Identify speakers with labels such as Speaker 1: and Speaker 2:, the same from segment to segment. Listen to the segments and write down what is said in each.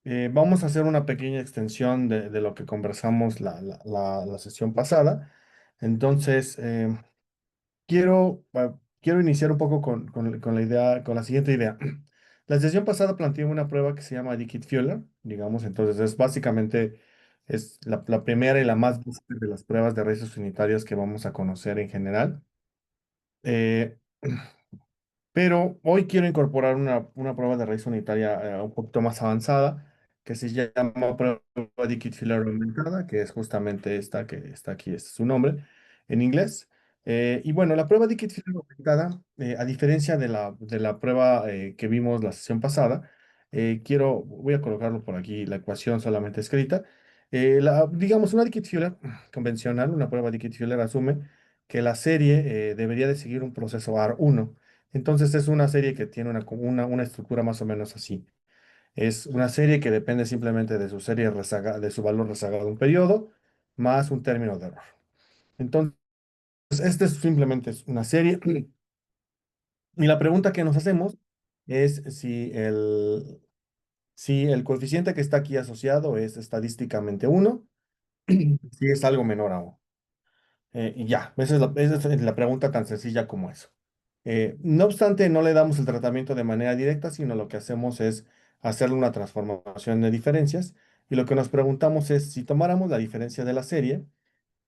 Speaker 1: Vamos a hacer una pequeña extensión de lo que conversamos la sesión pasada. Entonces, quiero iniciar un poco con la idea, con la siguiente idea. La sesión pasada planteé una prueba que se llama Dickit-Fowler, digamos, entonces es básicamente es la primera y la más básica de las pruebas de raíces unitarias que vamos a conocer en general. Eh, Pero hoy quiero incorporar una prueba de raíz unitaria un poquito más avanzada, que se llama prueba de Dickit-Filler aumentada, que es justamente esta que está aquí, este es su nombre en inglés. Y bueno, la prueba de Dickit-Filler aumentada, a diferencia de la prueba que vimos la sesión pasada, voy a colocarlo por aquí, la ecuación solamente escrita. Digamos, una Dickit-Filler convencional, una prueba de Dickit-Filler asume que la serie debería de seguir un proceso AR1. Entonces es una serie que tiene una estructura más o menos así. Es una serie que depende simplemente de su serie de su valor rezagado de un periodo, más un término de error. Entonces, este simplemente es una serie. Y la pregunta que nos hacemos es si el coeficiente que está aquí asociado es estadísticamente uno, si es algo menor a 1. Y ya, esa es la pregunta tan sencilla como eso. No obstante, no le damos el tratamiento de manera directa, sino lo que hacemos es hacerle una transformación de diferencias. Y lo que nos preguntamos es, si tomáramos la diferencia de la serie,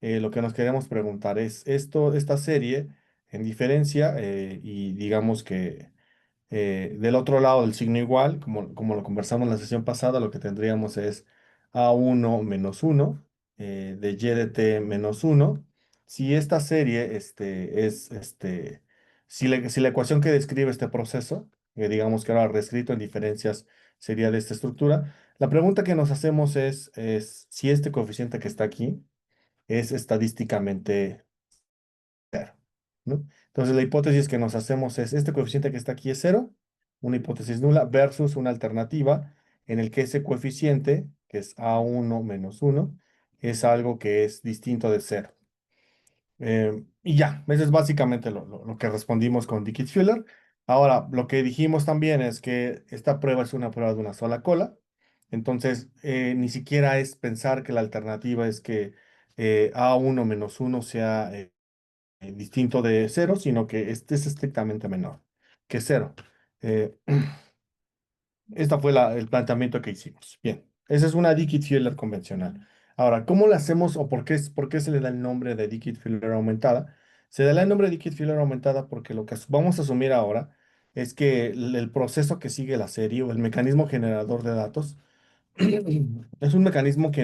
Speaker 1: lo que nos queremos preguntar es, esta serie en diferencia, y digamos que del otro lado del signo igual, como lo conversamos en la sesión pasada, lo que tendríamos es A1 menos uno de Y de t menos uno. Si esta serie si la ecuación que describe este proceso, digamos que ahora reescrito en diferencias sería de esta estructura, la pregunta que nos hacemos es si este coeficiente que está aquí es estadísticamente cero, ¿no? Entonces la hipótesis que nos hacemos es, este coeficiente que está aquí es cero, una hipótesis nula, versus una alternativa en el que ese coeficiente, que es A1 menos uno, es algo que es distinto de cero. Y ya, eso es básicamente lo que respondimos con Dickit-Filler. Ahora, lo que dijimos también es que esta prueba es una prueba de una sola cola. Entonces, ni siquiera es pensar que la alternativa es que A1 menos uno sea distinto de cero, sino que este es estrictamente menor que cero. Eh, Este fue el planteamiento que hicimos. Bien, esa es una Dickit-Filler convencional. Ahora, ¿cómo la hacemos o por qué se le da el nombre de Dickit-Filler aumentada? Se da el nombre de Dickit-Filler aumentada porque lo que vamos a asumir ahora es que el proceso que sigue la serie o el mecanismo generador de datos es un mecanismo que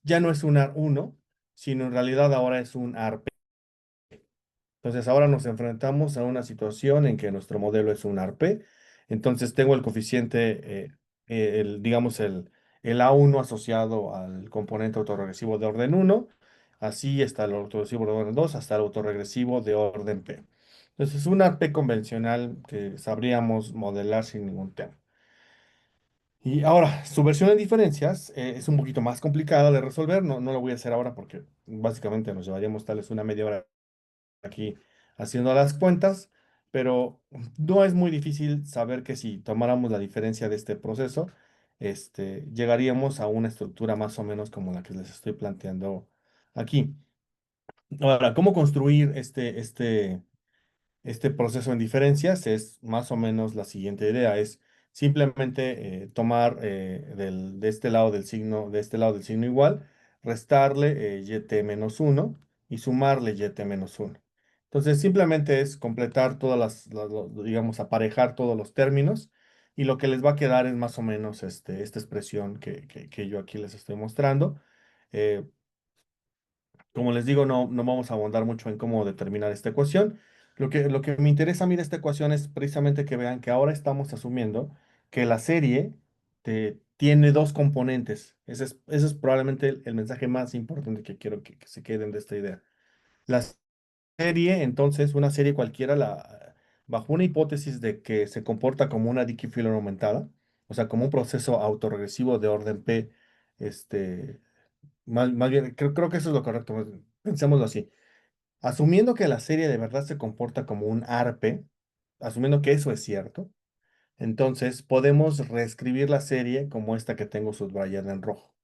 Speaker 1: ya no es un AR1, sino en realidad ahora es un ARP. Entonces ahora nos enfrentamos a una situación en que nuestro modelo es un ARP. Entonces tengo el coeficiente, digamos, el A1 asociado al componente autorregresivo de orden uno. Así está el autorregresivo de orden 2 hasta el autorregresivo de orden P. Entonces es un ARP convencional que sabríamos modelar sin ningún tema. Y ahora, su versión de diferencias es un poquito más complicada de resolver. No lo voy a hacer ahora porque básicamente nos llevaríamos tal vez una media hora aquí haciendo las cuentas, pero no es muy difícil saber que si tomáramos la diferencia de este proceso, llegaríamos a una estructura más o menos como la que les estoy planteando aquí. Ahora, ¿cómo construir este proceso en diferencias? Es más o menos la siguiente idea, es simplemente tomar de este lado del signo igual, restarle yt menos uno y sumarle yt menos uno. Entonces simplemente es completar digamos, aparejar todos los términos y lo que les va a quedar es más o menos esta expresión que yo aquí les estoy mostrando. Eh, Como les digo, no vamos a abundar mucho en cómo determinar esta ecuación. Lo que me interesa a mí de esta ecuación es precisamente que vean que ahora estamos asumiendo que la serie tiene dos componentes. Ese es probablemente el mensaje más importante que quiero que se queden de esta idea. La serie, entonces, una serie cualquiera, bajo una hipótesis de que se comporta como una Dickey-Filler aumentada, o sea, como un proceso autorregresivo de orden P, este, más bien, creo que eso es lo correcto. Pensémoslo así. Asumiendo que la serie de verdad se comporta como un ARP, asumiendo que eso es cierto, Entonces, podemos reescribir la serie como esta que tengo subrayada en rojo.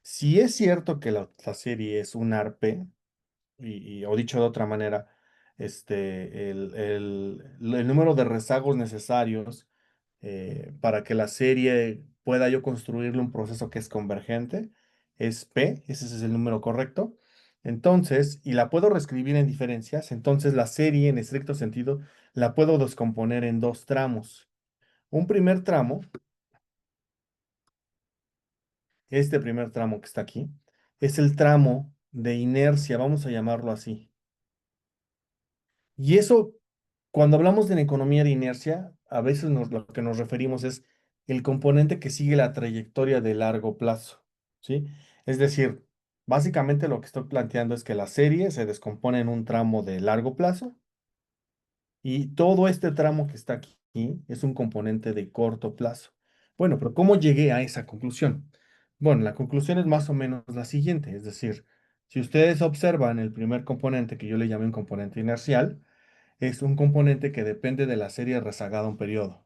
Speaker 1: Si es cierto que la serie es un ARP, o dicho de otra manera, el número de rezagos necesarios para que la serie pueda yo construirle un proceso que es convergente es P, ese es el número correcto. Entonces, y la puedo reescribir en diferencias, entonces la serie en estricto sentido la puedo descomponer en dos tramos. Un primer tramo, este primer tramo que está aquí, es el tramo de inercia, vamos a llamarlo así. Y eso, cuando hablamos de la economía de inercia, a veces lo que nos referimos es el componente que sigue la trayectoria de largo plazo, ¿sí? Es decir, básicamente lo que estoy planteando es que la serie se descompone en un tramo de largo plazo y todo este tramo que está aquí es un componente de corto plazo. Bueno, pero ¿cómo llegué a esa conclusión? Bueno, la conclusión es más o menos la siguiente, es decir, si ustedes observan el primer componente que yo le llamé un componente inercial, es un componente que depende de la serie rezagada a un periodo.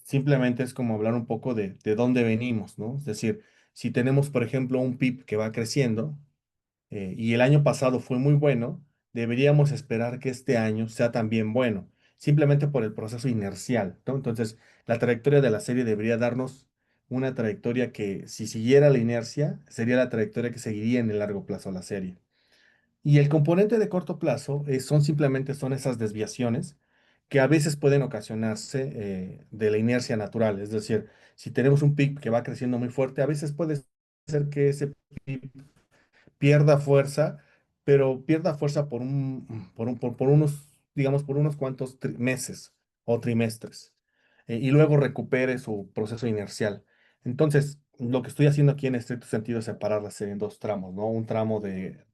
Speaker 1: Simplemente es como hablar un poco de dónde venimos, ¿no? Es decir, si tenemos, por ejemplo, un PIB que va creciendo y el año pasado fue muy bueno, deberíamos esperar que este año sea también bueno, simplemente por el proceso inercial, ¿no? Entonces, la trayectoria de la serie debería darnos una trayectoria que, si siguiera la inercia, sería la trayectoria que seguiría en el largo plazo la serie. Y el componente de corto plazo son esas desviaciones que a veces pueden ocasionarse de la inercia natural. Es decir, si tenemos un pic que va creciendo muy fuerte, a veces puede ser que ese pic pierda fuerza, pero pierda fuerza por unos, digamos, por unos cuantos meses o trimestres, y luego recupere su proceso inercial. Entonces, lo que estoy haciendo aquí en estricto sentido es separar la serie en dos tramos, ¿no? Un tramo de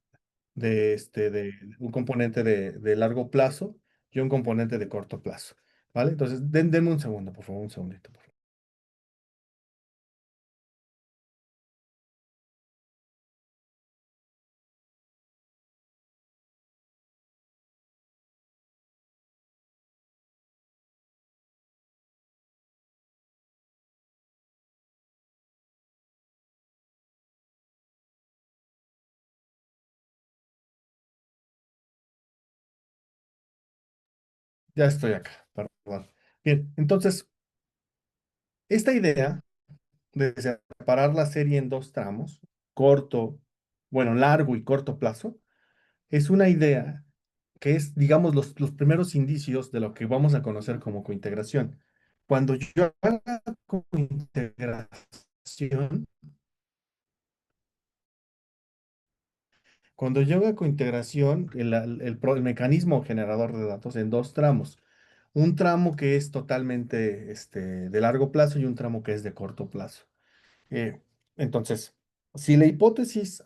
Speaker 1: un componente de largo plazo y un componente de corto plazo, ¿vale? Entonces, denme un segundo, por favor, un segundito, por favor. Ya estoy acá, perdón. Bien, entonces, esta idea de separar la serie en dos tramos, corto, bueno, largo y corto plazo, es una idea que es, digamos, los primeros indicios de lo que vamos a conocer como cointegración. Cuando yo haga cointegración, Cuando yo hago cointegración, el mecanismo generador de datos en dos tramos. Un tramo que es totalmente de largo plazo y un tramo que es de corto plazo. Eh, entonces, si la hipótesis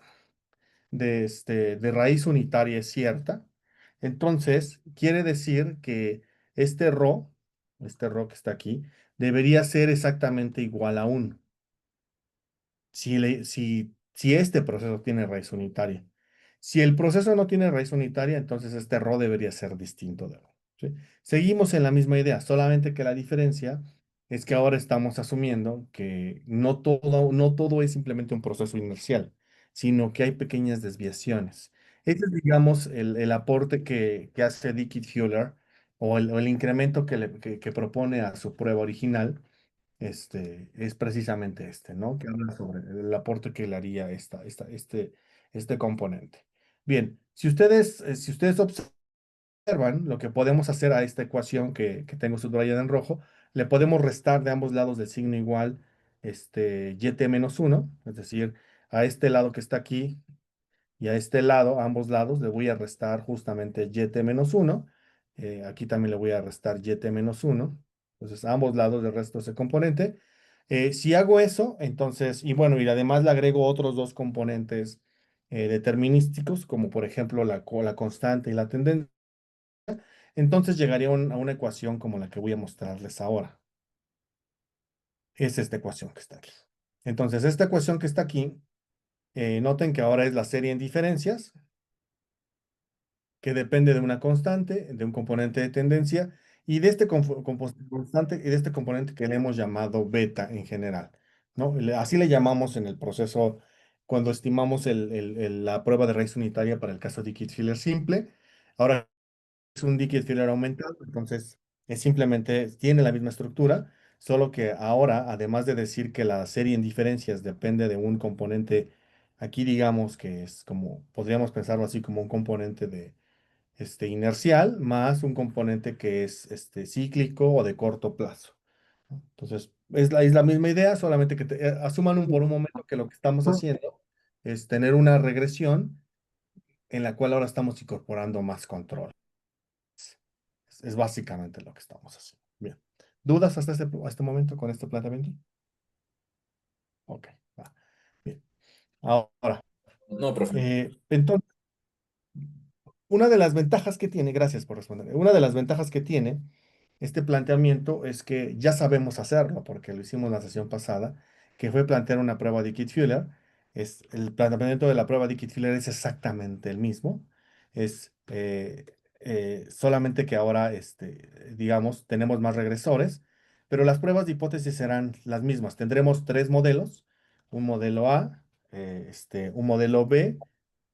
Speaker 1: de raíz unitaria es cierta, entonces quiere decir que este ρ que está aquí, debería ser exactamente igual a 1 si este proceso tiene raíz unitaria. Si el proceso no tiene raíz unitaria, entonces este rho debería ser distinto de rho, ¿sí? Seguimos en la misma idea, solamente que la diferencia es que ahora estamos asumiendo que no todo es simplemente un proceso inercial, sino que hay pequeñas desviaciones. Este es, digamos, el aporte que hace Dickey-Fuller o el incremento que propone a su prueba original, es precisamente ¿no? Que habla sobre el aporte que le haría este componente. Bien, si ustedes observan lo que podemos hacer a esta ecuación que tengo subrayada en rojo, le podemos restar de ambos lados del signo igual, yt-1, es decir, a este lado que está aquí y a este lado, a ambos lados, le voy a restar justamente yt-1. Aquí también le voy a restar yt-1. Entonces, a ambos lados le resto ese componente. Si hago eso, entonces, y bueno, y además le agrego otros dos componentes determinísticos, como por ejemplo la constante y la tendencia, entonces llegaría a una ecuación como la que voy a mostrarles ahora. Es esta ecuación que está aquí. Entonces, esta ecuación que está aquí, noten que ahora es la serie en diferencias, que depende de una constante, de un componente de tendencia y de este constante y de este componente que le hemos llamado beta en general, ¿no? Así le llamamos en el proceso cuando estimamos la prueba de raíz unitaria para el caso de Dicke filler simple. Ahora es un Dicke filler aumentado, entonces es simplemente tiene la misma estructura, solo que ahora, además de decir que la serie en diferencias depende de un componente, aquí digamos que es como, podríamos pensarlo así como un componente de inercial más un componente que es cíclico o de corto plazo, ¿no? Entonces, es la misma idea, solamente que asuman por un momento que lo que estamos haciendo es tener una regresión en la cual ahora estamos incorporando más control. Es básicamente lo que estamos haciendo. Bien. ¿Dudas hasta este momento con este planteamiento? Ok, va. Bien. Ahora,
Speaker 2: No, profe.
Speaker 1: entonces, una de las ventajas que tiene, gracias por responder, una de las ventajas que tiene este planteamiento es que ya sabemos hacerlo, porque lo hicimos la sesión pasada, que fue plantear una prueba de Dickit-Fuller. El planteamiento de la prueba de Dickit-Fuller es exactamente el mismo. Es solamente que ahora, digamos, tenemos más regresores, pero las pruebas de hipótesis serán las mismas. Tendremos tres modelos, un modelo A, un modelo B,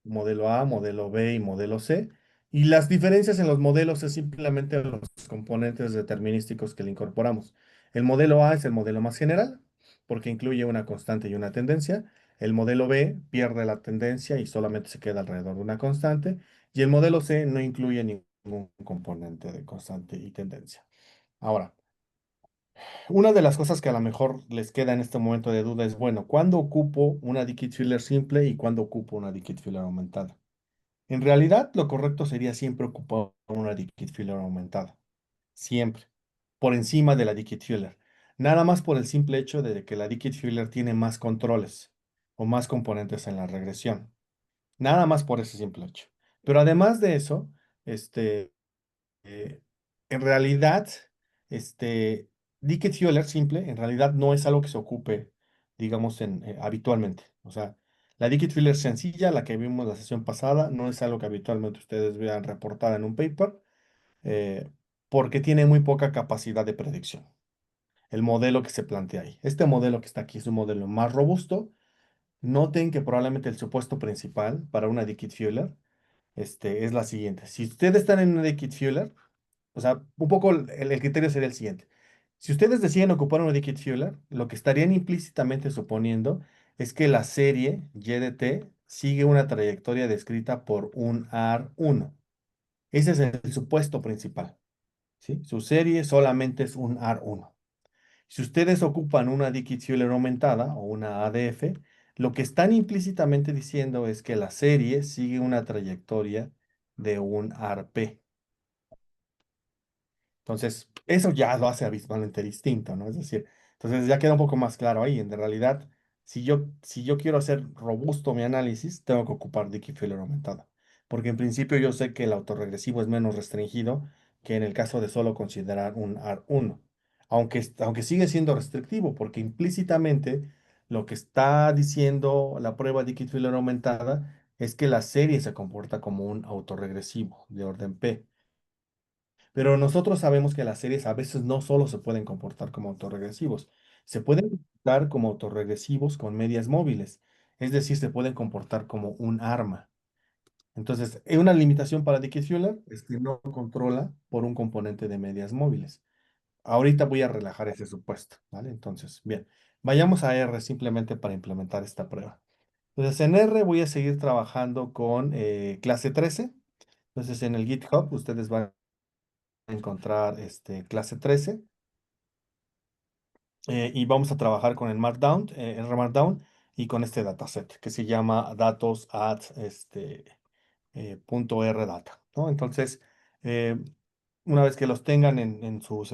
Speaker 1: modelo A, modelo B y modelo C. Y las diferencias en los modelos es simplemente los componentes determinísticos que le incorporamos. El modelo A es el modelo más general, porque incluye una constante y una tendencia. El modelo B pierde la tendencia y solamente se queda alrededor de una constante. Y el modelo C no incluye ningún componente de constante y tendencia. Ahora, una de las cosas que a lo mejor les queda en este momento de duda es, bueno, ¿cuándo ocupo una Dickit-Filler simple y cuándo ocupo una Dickit-Filler aumentada? En realidad, lo correcto sería siempre ocupar una Dikit filler aumentada. Siempre. Por encima de la Dikit filler. Nada más por el simple hecho de que la Dikit filler tiene más controles o más componentes en la regresión. Nada más por ese simple hecho. Pero además de eso, este, eh, en realidad, este, Dikit Fuller simple, en realidad no es algo que se ocupe, digamos, habitualmente. O sea, la Dikit Fuller sencilla, la que vimos la sesión pasada, no es algo que habitualmente ustedes vean reportada en un paper, eh, porque tiene muy poca capacidad de predicción. El modelo que se plantea ahí. Este modelo que está aquí es un modelo más robusto. Noten que probablemente el supuesto principal para una Dikit Fuller, es la siguiente. Si ustedes están en una Dikit Fuller, o sea, un poco el criterio sería el siguiente. Si ustedes deciden ocupar un Dikit Fuller, lo que estarían implícitamente suponiendo es que la serie Y de T sigue una trayectoria descrita por un AR1. Ese es el supuesto principal, ¿sí? Su serie solamente es un AR1. Si ustedes ocupan una Dikit Fuller aumentada o una ADF, lo que están implícitamente diciendo es que la serie sigue una trayectoria de un ARP. Entonces, eso ya lo hace abismalmente distinto, ¿no? Es decir, entonces ya queda un poco más claro ahí. En realidad, si yo quiero hacer robusto mi análisis, tengo que ocupar Dickey Filler aumentada. Porque en principio yo sé que el autorregresivo es menos restringido que en el caso de solo considerar un AR1. Aunque sigue siendo restrictivo, porque implícitamente lo que está diciendo la prueba Dickey Filler aumentada es que la serie se comporta como un autorregresivo de orden P. Pero nosotros sabemos que las series a veces no solo se pueden comportar como autorregresivos, se pueden comportar como autorregresivos con medias móviles, es decir, se pueden comportar como un arma. Entonces, una limitación para Dickey-Fuller es que no controla por un componente de medias móviles. Ahorita voy a relajar ese supuesto, ¿vale? Entonces, bien, vayamos a R simplemente para implementar esta prueba. Entonces, en R voy a seguir trabajando con clase 13. Entonces, en el GitHub ustedes van encontrar clase 13 y vamos a trabajar con el Markdown, el Markdown y con este dataset que se llama datos at punto R data, ¿no? Entonces, eh, una vez que los tengan en sus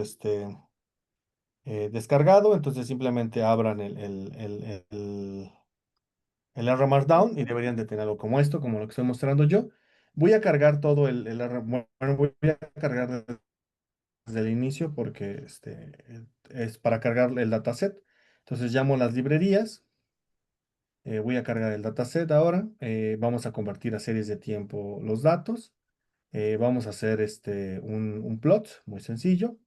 Speaker 1: descargado, entonces simplemente abran el R Markdown y deberían de tener algo como esto, como lo que estoy mostrando yo. Voy a cargar todo el R, bueno, voy a cargar desde el inicio porque es para cargar el dataset. Entonces llamo las librerías, voy a cargar el dataset ahora, vamos a convertir a series de tiempo los datos Vamos a hacer un plot muy sencillo,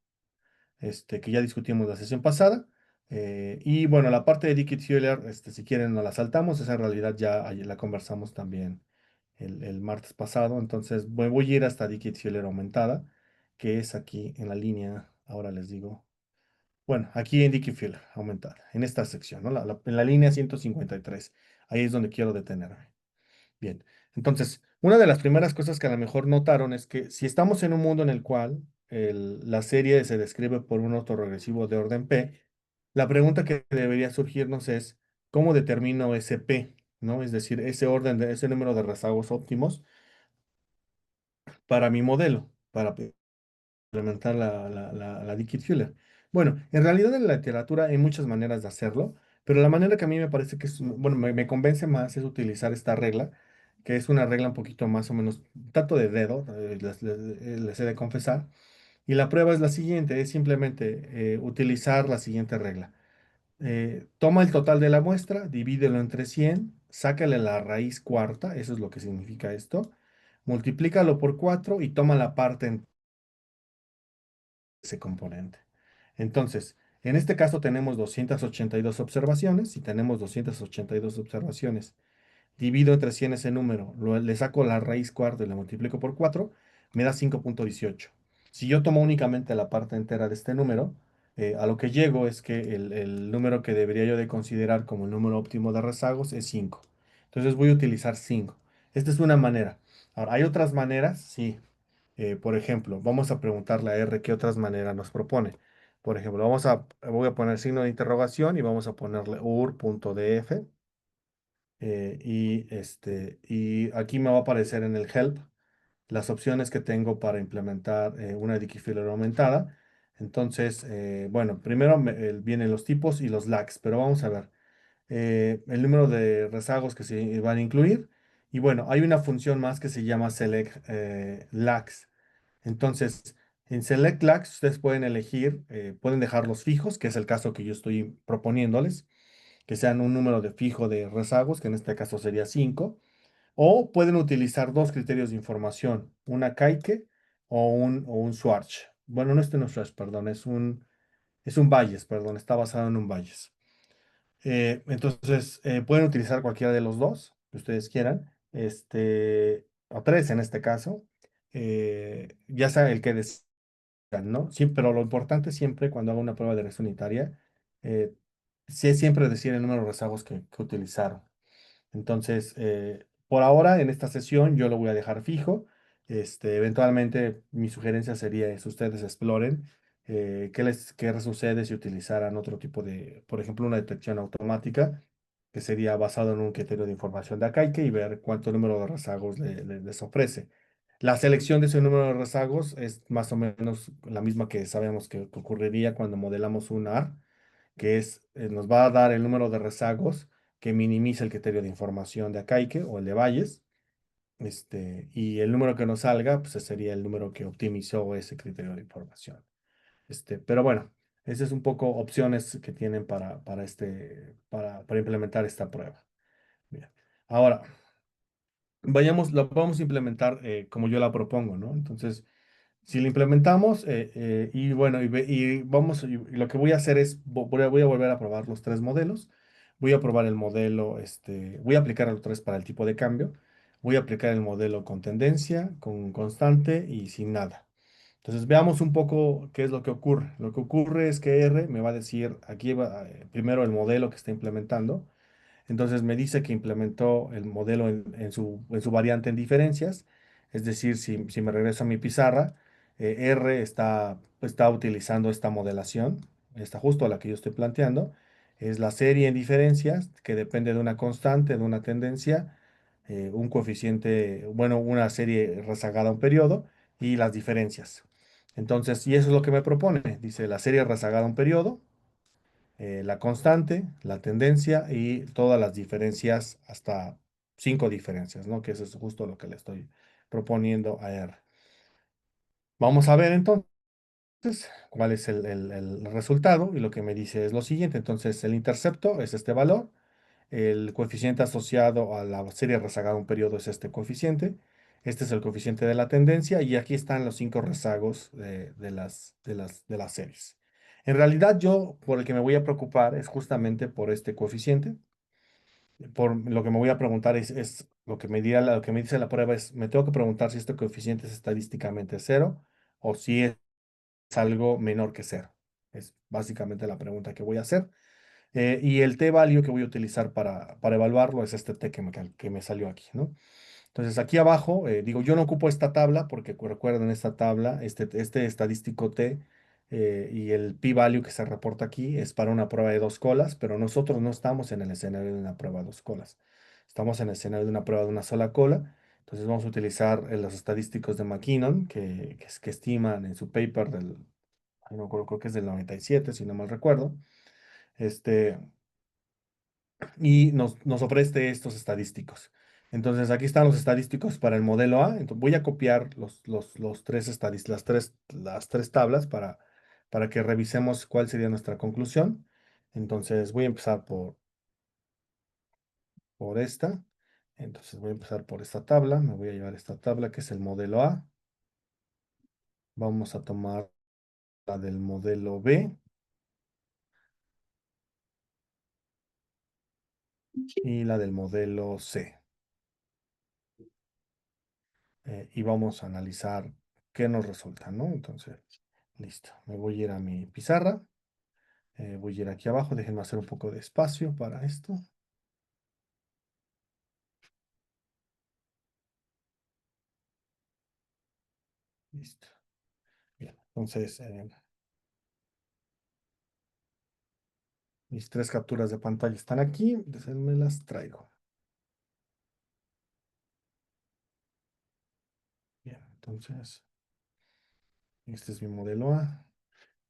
Speaker 1: que ya discutimos la sesión pasada. Y bueno, la parte de Dickit-Hewler, si quieren, no la saltamos. Esa en realidad ya ayer la conversamos también el martes pasado. Entonces voy a ir hasta Dickit-Hewler aumentada, que es aquí en la línea. Ahora les digo. Bueno, aquí en Dickey-Filler, aumentada, en esta sección, ¿no? En la línea 153. Ahí es donde quiero detenerme. Bien, entonces, una de las primeras cosas que a lo mejor notaron es que si estamos en un mundo en el cual la serie se describe por un autorregresivo de orden P, la pregunta que debería surgirnos es, ¿cómo determino ese P? ¿No? Es decir, ese orden, ese número de rezagos óptimos para mi modelo, para implementar la Dickey-Fuller. Bueno, en realidad en la literatura hay muchas maneras de hacerlo, pero la manera que a mí me parece que es, bueno, me convence más es utilizar esta regla, que es una regla un poquito más o menos, tanto de dedo, les he de confesar, y la prueba es la siguiente, es simplemente utilizar la siguiente regla. Toma el total de la muestra, divídelo entre 100, sácale la raíz cuarta, eso es lo que significa esto, multiplícalo por 4 y toma la parte en ese componente. Entonces, en este caso tenemos 282 observaciones. Si tenemos 282 observaciones, divido entre 100 ese número, le saco la raíz cuarta y la multiplico por 4, me da 5,18. Si yo tomo únicamente la parte entera de este número, a lo que llego es que el número que debería yo de considerar como el número óptimo de rezagos es 5. Entonces voy a utilizar 5. Esta es una manera. Ahora, ¿hay otras maneras? Sí. Por ejemplo, vamos a preguntarle a R qué otras maneras nos propone. Por ejemplo, voy a poner signo de interrogación y vamos a ponerle ur.df. Y aquí me va a aparecer en el help las opciones que tengo para implementar una Dickey-Filler aumentada. Entonces, bueno, primero vienen los tipos y los lags, pero vamos a ver el número de rezagos que se van a incluir. Y bueno, hay una función más que se llama select lags. Entonces, en select lags ustedes pueden elegir, pueden dejarlos fijos, que es el caso que yo estoy proponiéndoles, que sean un número de fijo de rezagos, que en este caso sería 5, o pueden utilizar dos criterios de información, una Kaike o un Schwarz. Bueno, no es Schwarz, perdón, es un Bayes, perdón, está basado en un Bayes. Entonces, pueden utilizar cualquiera de los dos que ustedes quieran, o tres en este caso, ya sea el que decidan, ¿no? Sí, pero lo importante siempre cuando hago una prueba de red unitaria, eh, sí es siempre decir el número de rezagos que utilizaron. Entonces, por ahora, en esta sesión, yo lo voy a dejar fijo. Eventualmente, mi sugerencia sería es ustedes exploren qué sucede si utilizaran otro tipo de, por ejemplo, una detección automática, que sería basado en un criterio de información de Akaike y ver cuánto número de rezagos les ofrece. La selección de ese número de rezagos es más o menos la misma que sabemos que ocurriría cuando modelamos un AR, que nos va a dar el número de rezagos que minimiza el criterio de información de Akaike o el de Bayes. Y el número que nos salga, pues ese sería el número que optimizó ese criterio de información. Pero bueno, esas es un poco opciones que tienen para implementar esta prueba. Bien. Ahora, vamos a implementar como yo la propongo, ¿no? Entonces, si lo implementamos, y bueno, y lo que voy a hacer es, voy a volver a probar los tres modelos. Voy a probar el modelo, voy a aplicar los tres para el tipo de cambio. Voy a aplicar el modelo con tendencia, con constante y sin nada. Entonces veamos un poco qué es lo que ocurre. Lo que ocurre es que R me va a decir, aquí va, primero el modelo que está implementando. Entonces me dice que implementó el modelo en su variante en diferencias, es decir, si me regreso a mi pizarra, R está utilizando esta modelación, está justo a la que yo estoy planteando, es la serie en diferencias que depende de una constante, de una tendencia, un coeficiente, bueno, una serie rezagada a un periodo y las diferencias. Entonces, y eso es lo que me propone, dice la serie rezagada a un periodo, la constante, la tendencia y todas las diferencias, hasta 5 diferencias, ¿no? Que eso es justo lo que le estoy proponiendo a R. Vamos a ver entonces cuál es el resultado y lo que me dice es lo siguiente. Entonces, el intercepto es este valor, el coeficiente asociado a la serie rezagada a un periodo es este coeficiente, Este es el coeficiente de la tendencia y aquí están los cinco rezagos de las series. En realidad yo por el que me voy a preocupar es justamente por este coeficiente. Por lo que me voy a preguntar es lo que me dirá, lo que me dice la prueba es, me tengo que preguntar si este coeficiente es estadísticamente cero o si es algo menor que cero. Es básicamente la pregunta que voy a hacer. Y el t-value que voy a utilizar para evaluarlo es este t que me salió aquí, ¿no? Entonces aquí abajo, digo, yo no ocupo esta tabla porque recuerden esta tabla, este estadístico t y el p-value que se reporta aquí es para una prueba de dos colas, pero nosotros no estamos en el escenario de una prueba de dos colas. Estamos en el escenario de una prueba de una sola cola. Entonces vamos a utilizar los estadísticos de McKinnon que estiman en su paper ay, no creo que es del 97 si no mal recuerdo. Este, y nos ofrece estos estadísticos. Entonces, aquí están los estadísticos para el modelo A. Entonces, voy a copiar los tres las tres tablas para que revisemos cuál sería nuestra conclusión. Entonces, voy a empezar por esta. Entonces, voy a empezar por esta tabla. Me voy a llevar esta tabla que es el modelo A. Vamos a tomar la del modelo B y la del modelo C. Y vamos a analizar qué nos resulta, ¿no? Entonces, listo. Me voy a ir a mi pizarra. Voy a ir aquí abajo. Déjenme hacer un poco de espacio para esto. Listo. Bien. Entonces, mis tres capturas de pantalla están aquí. Entonces, me las traigo. Bien. Entonces, este es mi modelo A,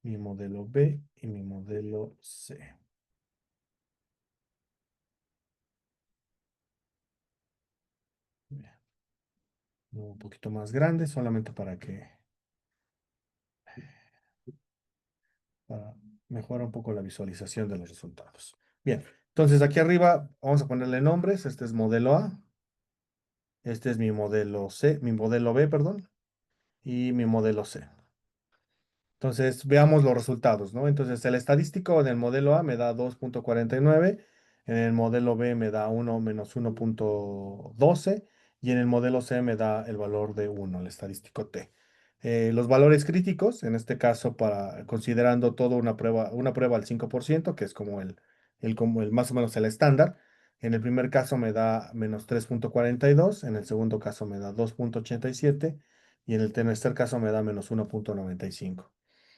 Speaker 1: mi modelo B y mi modelo C. Bien. Un poquito más grande, solamente para mejorar un poco la visualización de los resultados. Bien, entonces aquí arriba vamos a ponerle nombres. Este es modelo A, este es mi modelo C, mi modelo B, perdón, y mi modelo C. Entonces, veamos los resultados, ¿no? Entonces, el estadístico en el modelo A me da 2,49, en el modelo B me da 1 menos 1,12 y en el modelo C me da el valor de 1, el estadístico T. Los valores críticos, en este caso, considerando toda una prueba al 5%, que es como el más o menos el estándar, en el primer caso me da menos 3,42, en el segundo caso me da 2,87 y en el tercer caso me da menos 1,95.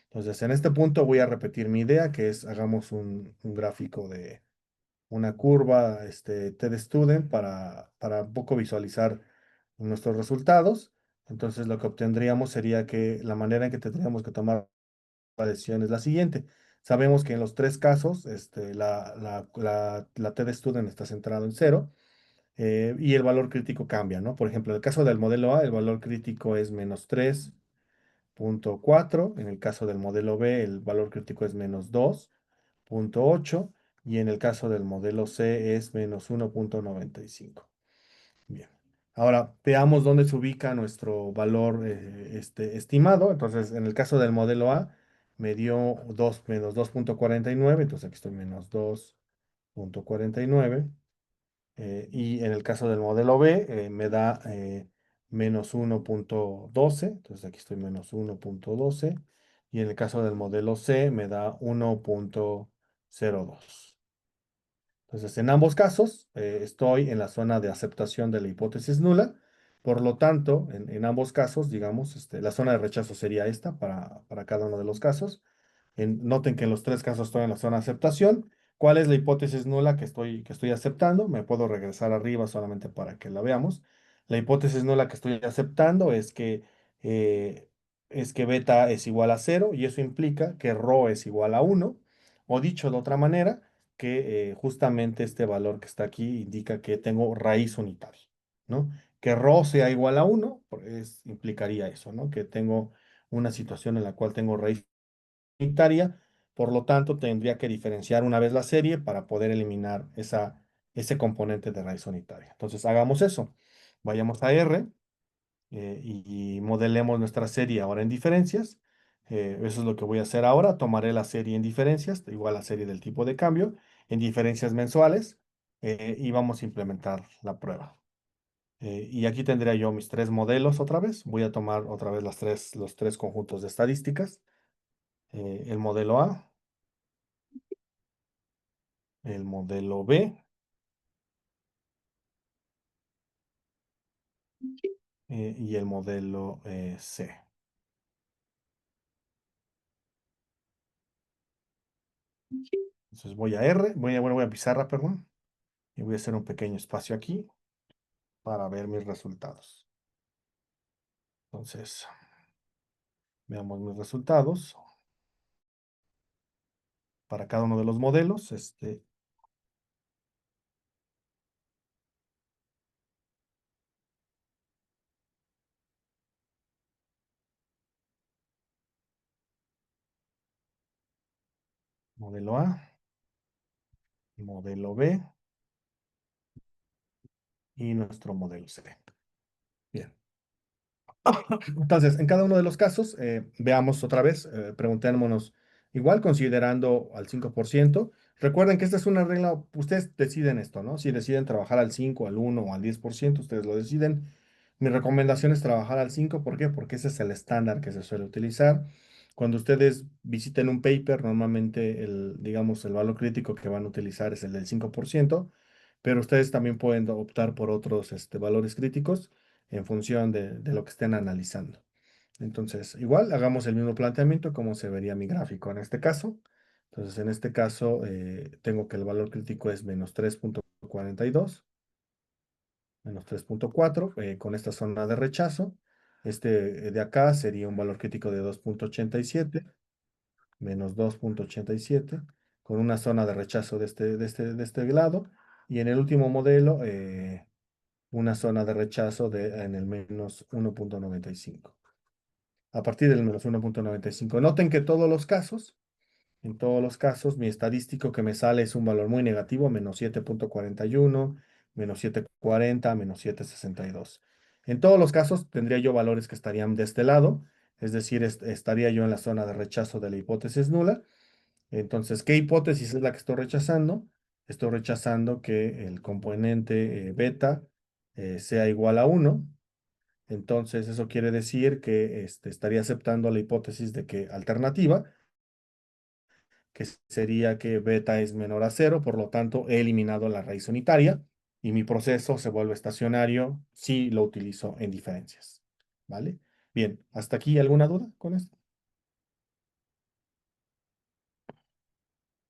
Speaker 1: Entonces, en este punto voy a repetir mi idea, que es hagamos un gráfico de una curva TED Student para un poco visualizar nuestros resultados. Entonces, lo que obtendríamos sería que la manera en que tendríamos que tomar la decisión es la siguiente. Sabemos que en los tres casos, la TED Student está centrado en cero y el valor crítico cambia, ¿no? Por ejemplo, en el caso del modelo A, el valor crítico es menos 3,4. En el caso del modelo B, el valor crítico es menos 2,8 y en el caso del modelo C es menos 1,95. Bien. Ahora veamos dónde se ubica nuestro valor estimado. Entonces, en el caso del modelo A, me dio menos 2,49. Entonces aquí estoy menos 2,49. Y en el caso del modelo B me da menos 1,12, entonces aquí estoy menos 1,12. Y en el caso del modelo C me da 1,02. Entonces, en ambos casos estoy en la zona de aceptación de la hipótesis nula. Por lo tanto, en ambos casos, digamos, la zona de rechazo sería esta para cada uno de los casos. Noten que en los tres casos estoy en la zona de aceptación. ¿Cuál es la hipótesis nula que estoy aceptando? Me puedo regresar arriba solamente para que la veamos. La hipótesis nula que estoy aceptando eh, es que beta es igual a cero y eso implica que rho es igual a uno. O dicho de otra manera, que justamente este valor que está aquí indica que tengo raíz unitaria, ¿no? Que rho sea igual a uno implicaría eso, ¿no? Que tengo una situación en la cual tengo raíz unitaria, por lo tanto tendría que diferenciar una vez la serie para poder eliminar ese componente de raíz unitaria. Entonces hagamos eso. Vayamos a R y modelemos nuestra serie ahora en diferencias. Eso es lo que voy a hacer ahora. Tomaré la serie en diferencias, igual la serie del tipo de cambio, en diferencias mensuales, y vamos a implementar la prueba. Y aquí tendría yo mis tres modelos otra vez. Voy a tomar otra vez los tres conjuntos de estadísticas. El modelo A, el modelo B, y el modelo C. Entonces voy a R, bueno, voy a pizarra, perdón, y voy a hacer un pequeño espacio aquí para ver mis resultados. Entonces, veamos mis resultados para cada uno de los modelos. Modelo A, modelo B y nuestro modelo C. Bien. Entonces, en cada uno de los casos, veamos otra vez, preguntémonos, igual considerando al 5%. Recuerden que esta es una regla, ustedes deciden esto, ¿no? Si deciden trabajar al 5, al 1 o al 10%, ustedes lo deciden. Mi recomendación es trabajar al 5, ¿por qué? Porque ese es el estándar que se suele utilizar. Cuando ustedes visiten un paper, normalmente digamos, el valor crítico que van a utilizar es el del 5%, pero ustedes también pueden optar por otros valores críticos en función de lo que estén analizando. Entonces, igual hagamos el mismo planteamiento como se vería mi gráfico en este caso. Entonces, en este caso, tengo que el valor crítico es -3.42, -3.4, con esta zona de rechazo. De acá sería un valor crítico de 2.87, -2.87, con una zona de rechazo de este lado. Y en el último modelo, una zona de rechazo en el -1.95. A partir del -1.95. Noten que en todos los casos, mi estadístico que me sale es un valor muy negativo, -7.41, -7.40, -7.62. En todos los casos tendría yo valores que estarían de este lado, es decir, estaría yo en la zona de rechazo de la hipótesis nula. Entonces, ¿qué hipótesis es la que estoy rechazando? Estoy rechazando que el componente beta sea igual a 1. Entonces, eso quiere decir que estaría aceptando la hipótesis de que alternativa, que sería que beta es menor a cero, por lo tanto, he eliminado la raíz unitaria y mi proceso se vuelve estacionario si lo utilizo en diferencias. ¿Vale? Bien, ¿hasta aquí alguna duda con esto?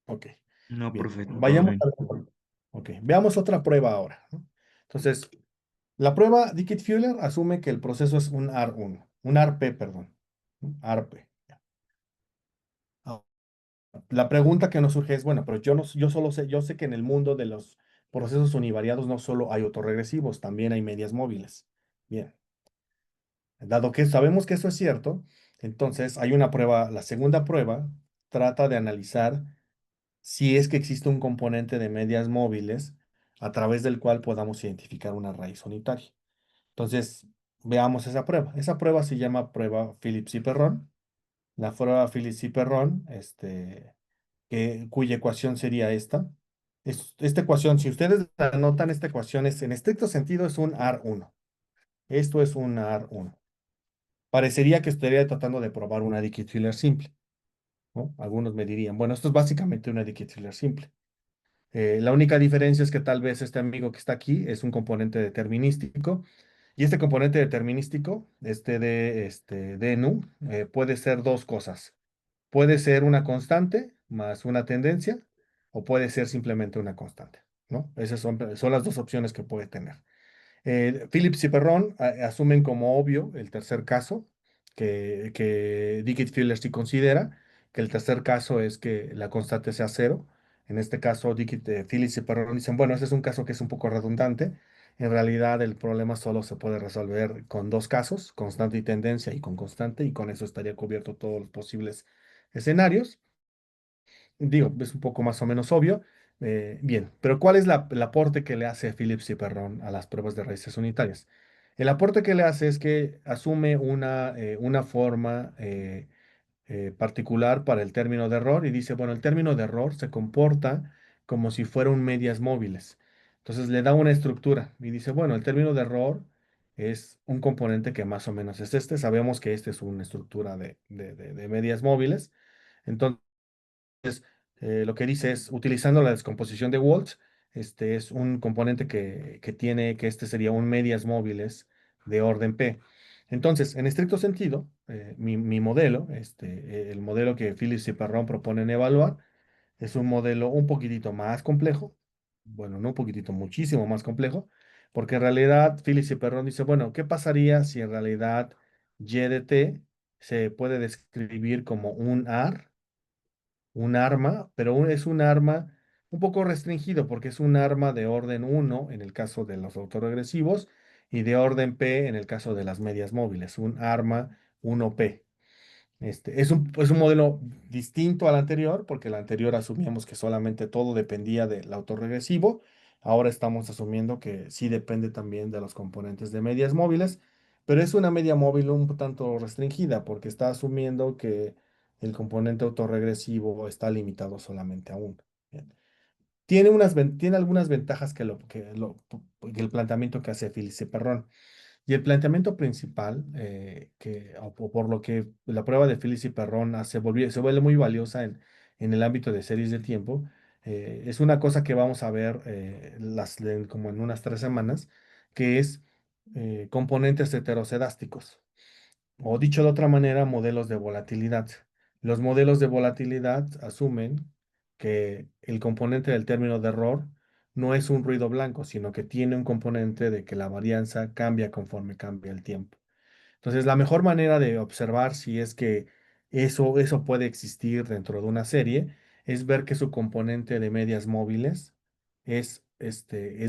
Speaker 1: Ok,
Speaker 2: No,
Speaker 1: bien.
Speaker 2: profe, todo
Speaker 1: Vayamos
Speaker 2: bien.
Speaker 1: a ok, veamos otra prueba ahora, ¿no? Entonces, la prueba Dickit-Fuller asume que el proceso es un AR1, un ARP, perdón, un ARP. La pregunta que nos surge es, bueno, pero yo solo sé, yo sé que en el mundo de los procesos univariados no solo hay autorregresivos, también hay medias móviles. Bien, dado que sabemos que eso es cierto, entonces hay una prueba, la segunda prueba trata de analizar si es que existe un componente de medias móviles a través del cual podamos identificar una raíz unitaria. Entonces, veamos esa prueba. Esa prueba se llama prueba Phillips y Perron. La prueba Phillips y Perron, cuya ecuación sería esta. Esta ecuación, si ustedes la anotan, esta ecuación es, en estricto sentido, es un AR1. Esto es un AR1. Parecería que estaría tratando de probar una Dickey-Fuller simple, ¿no? Algunos me dirían, bueno, esto es básicamente una Dickey-Fuller simple. La única diferencia es que tal vez este amigo que está aquí es un componente determinístico, y este componente determinístico, de nu, puede ser dos cosas. Puede ser una constante más una tendencia, o puede ser simplemente una constante, ¿no? Esas son las dos opciones que puede tener. Phillips y Perron asumen como obvio el tercer caso, que Dickit-Fuller sí considera, que el tercer caso es que la constante sea cero. En este caso, Phillips y Perron dicen, bueno, ese es un caso que es un poco redundante. En realidad, el problema solo se puede resolver con dos casos, constante y tendencia y con constante, y con eso estaría cubierto todos los posibles escenarios. Digo, es un poco más o menos obvio. Bien, pero ¿cuál es el aporte que le hace Phillips y Perron a las pruebas de raíces unitarias? El aporte que le hace es que asume una forma particular para el término de error y dice, bueno, el término de error se comporta como si fuera un medias móviles. Entonces le da una estructura y dice, bueno, el término de error es un componente que más o menos es este. Sabemos que este es una estructura de medias móviles. Entonces, lo que dice es, utilizando la descomposición de Walsh, este es un componente que tiene, que este sería un medias móviles de orden P. Entonces, en estricto sentido, mi modelo, el modelo que Phillips y Perron proponen evaluar, es un modelo un poquitito más complejo, bueno, no un poquitito, muchísimo más complejo, porque en realidad Phillips y Perron dice, bueno, ¿qué pasaría si en realidad Y de T se puede describir como un AR, un arma, pero es un arma un poco restringido porque es un arma de orden uno en el caso de los autorregresivos y de orden P en el caso de las medias móviles, un arma 1P. Es un modelo distinto al anterior, porque el anterior asumíamos que solamente todo dependía del autorregresivo. Ahora estamos asumiendo que sí depende también de los componentes de medias móviles, pero es una media móvil un tanto restringida, porque está asumiendo que el componente autorregresivo está limitado solamente a uno. Bien. Tiene algunas ventajas que el planteamiento que hace Felice Perrón. Y el planteamiento principal, o por lo que la prueba de Felice y Perrón se vuelve muy valiosa en el ámbito de series de tiempo, es una cosa que vamos a ver como en unas 3 semanas, que es componentes heterocedásticos. O dicho de otra manera, modelos de volatilidad. Los modelos de volatilidad asumen que el componente del término de error no es un ruido blanco, sino que tiene un componente de que la varianza cambia conforme cambia el tiempo. Entonces, la mejor manera de observar si es que eso puede existir dentro de una serie es ver que su componente de medias móviles es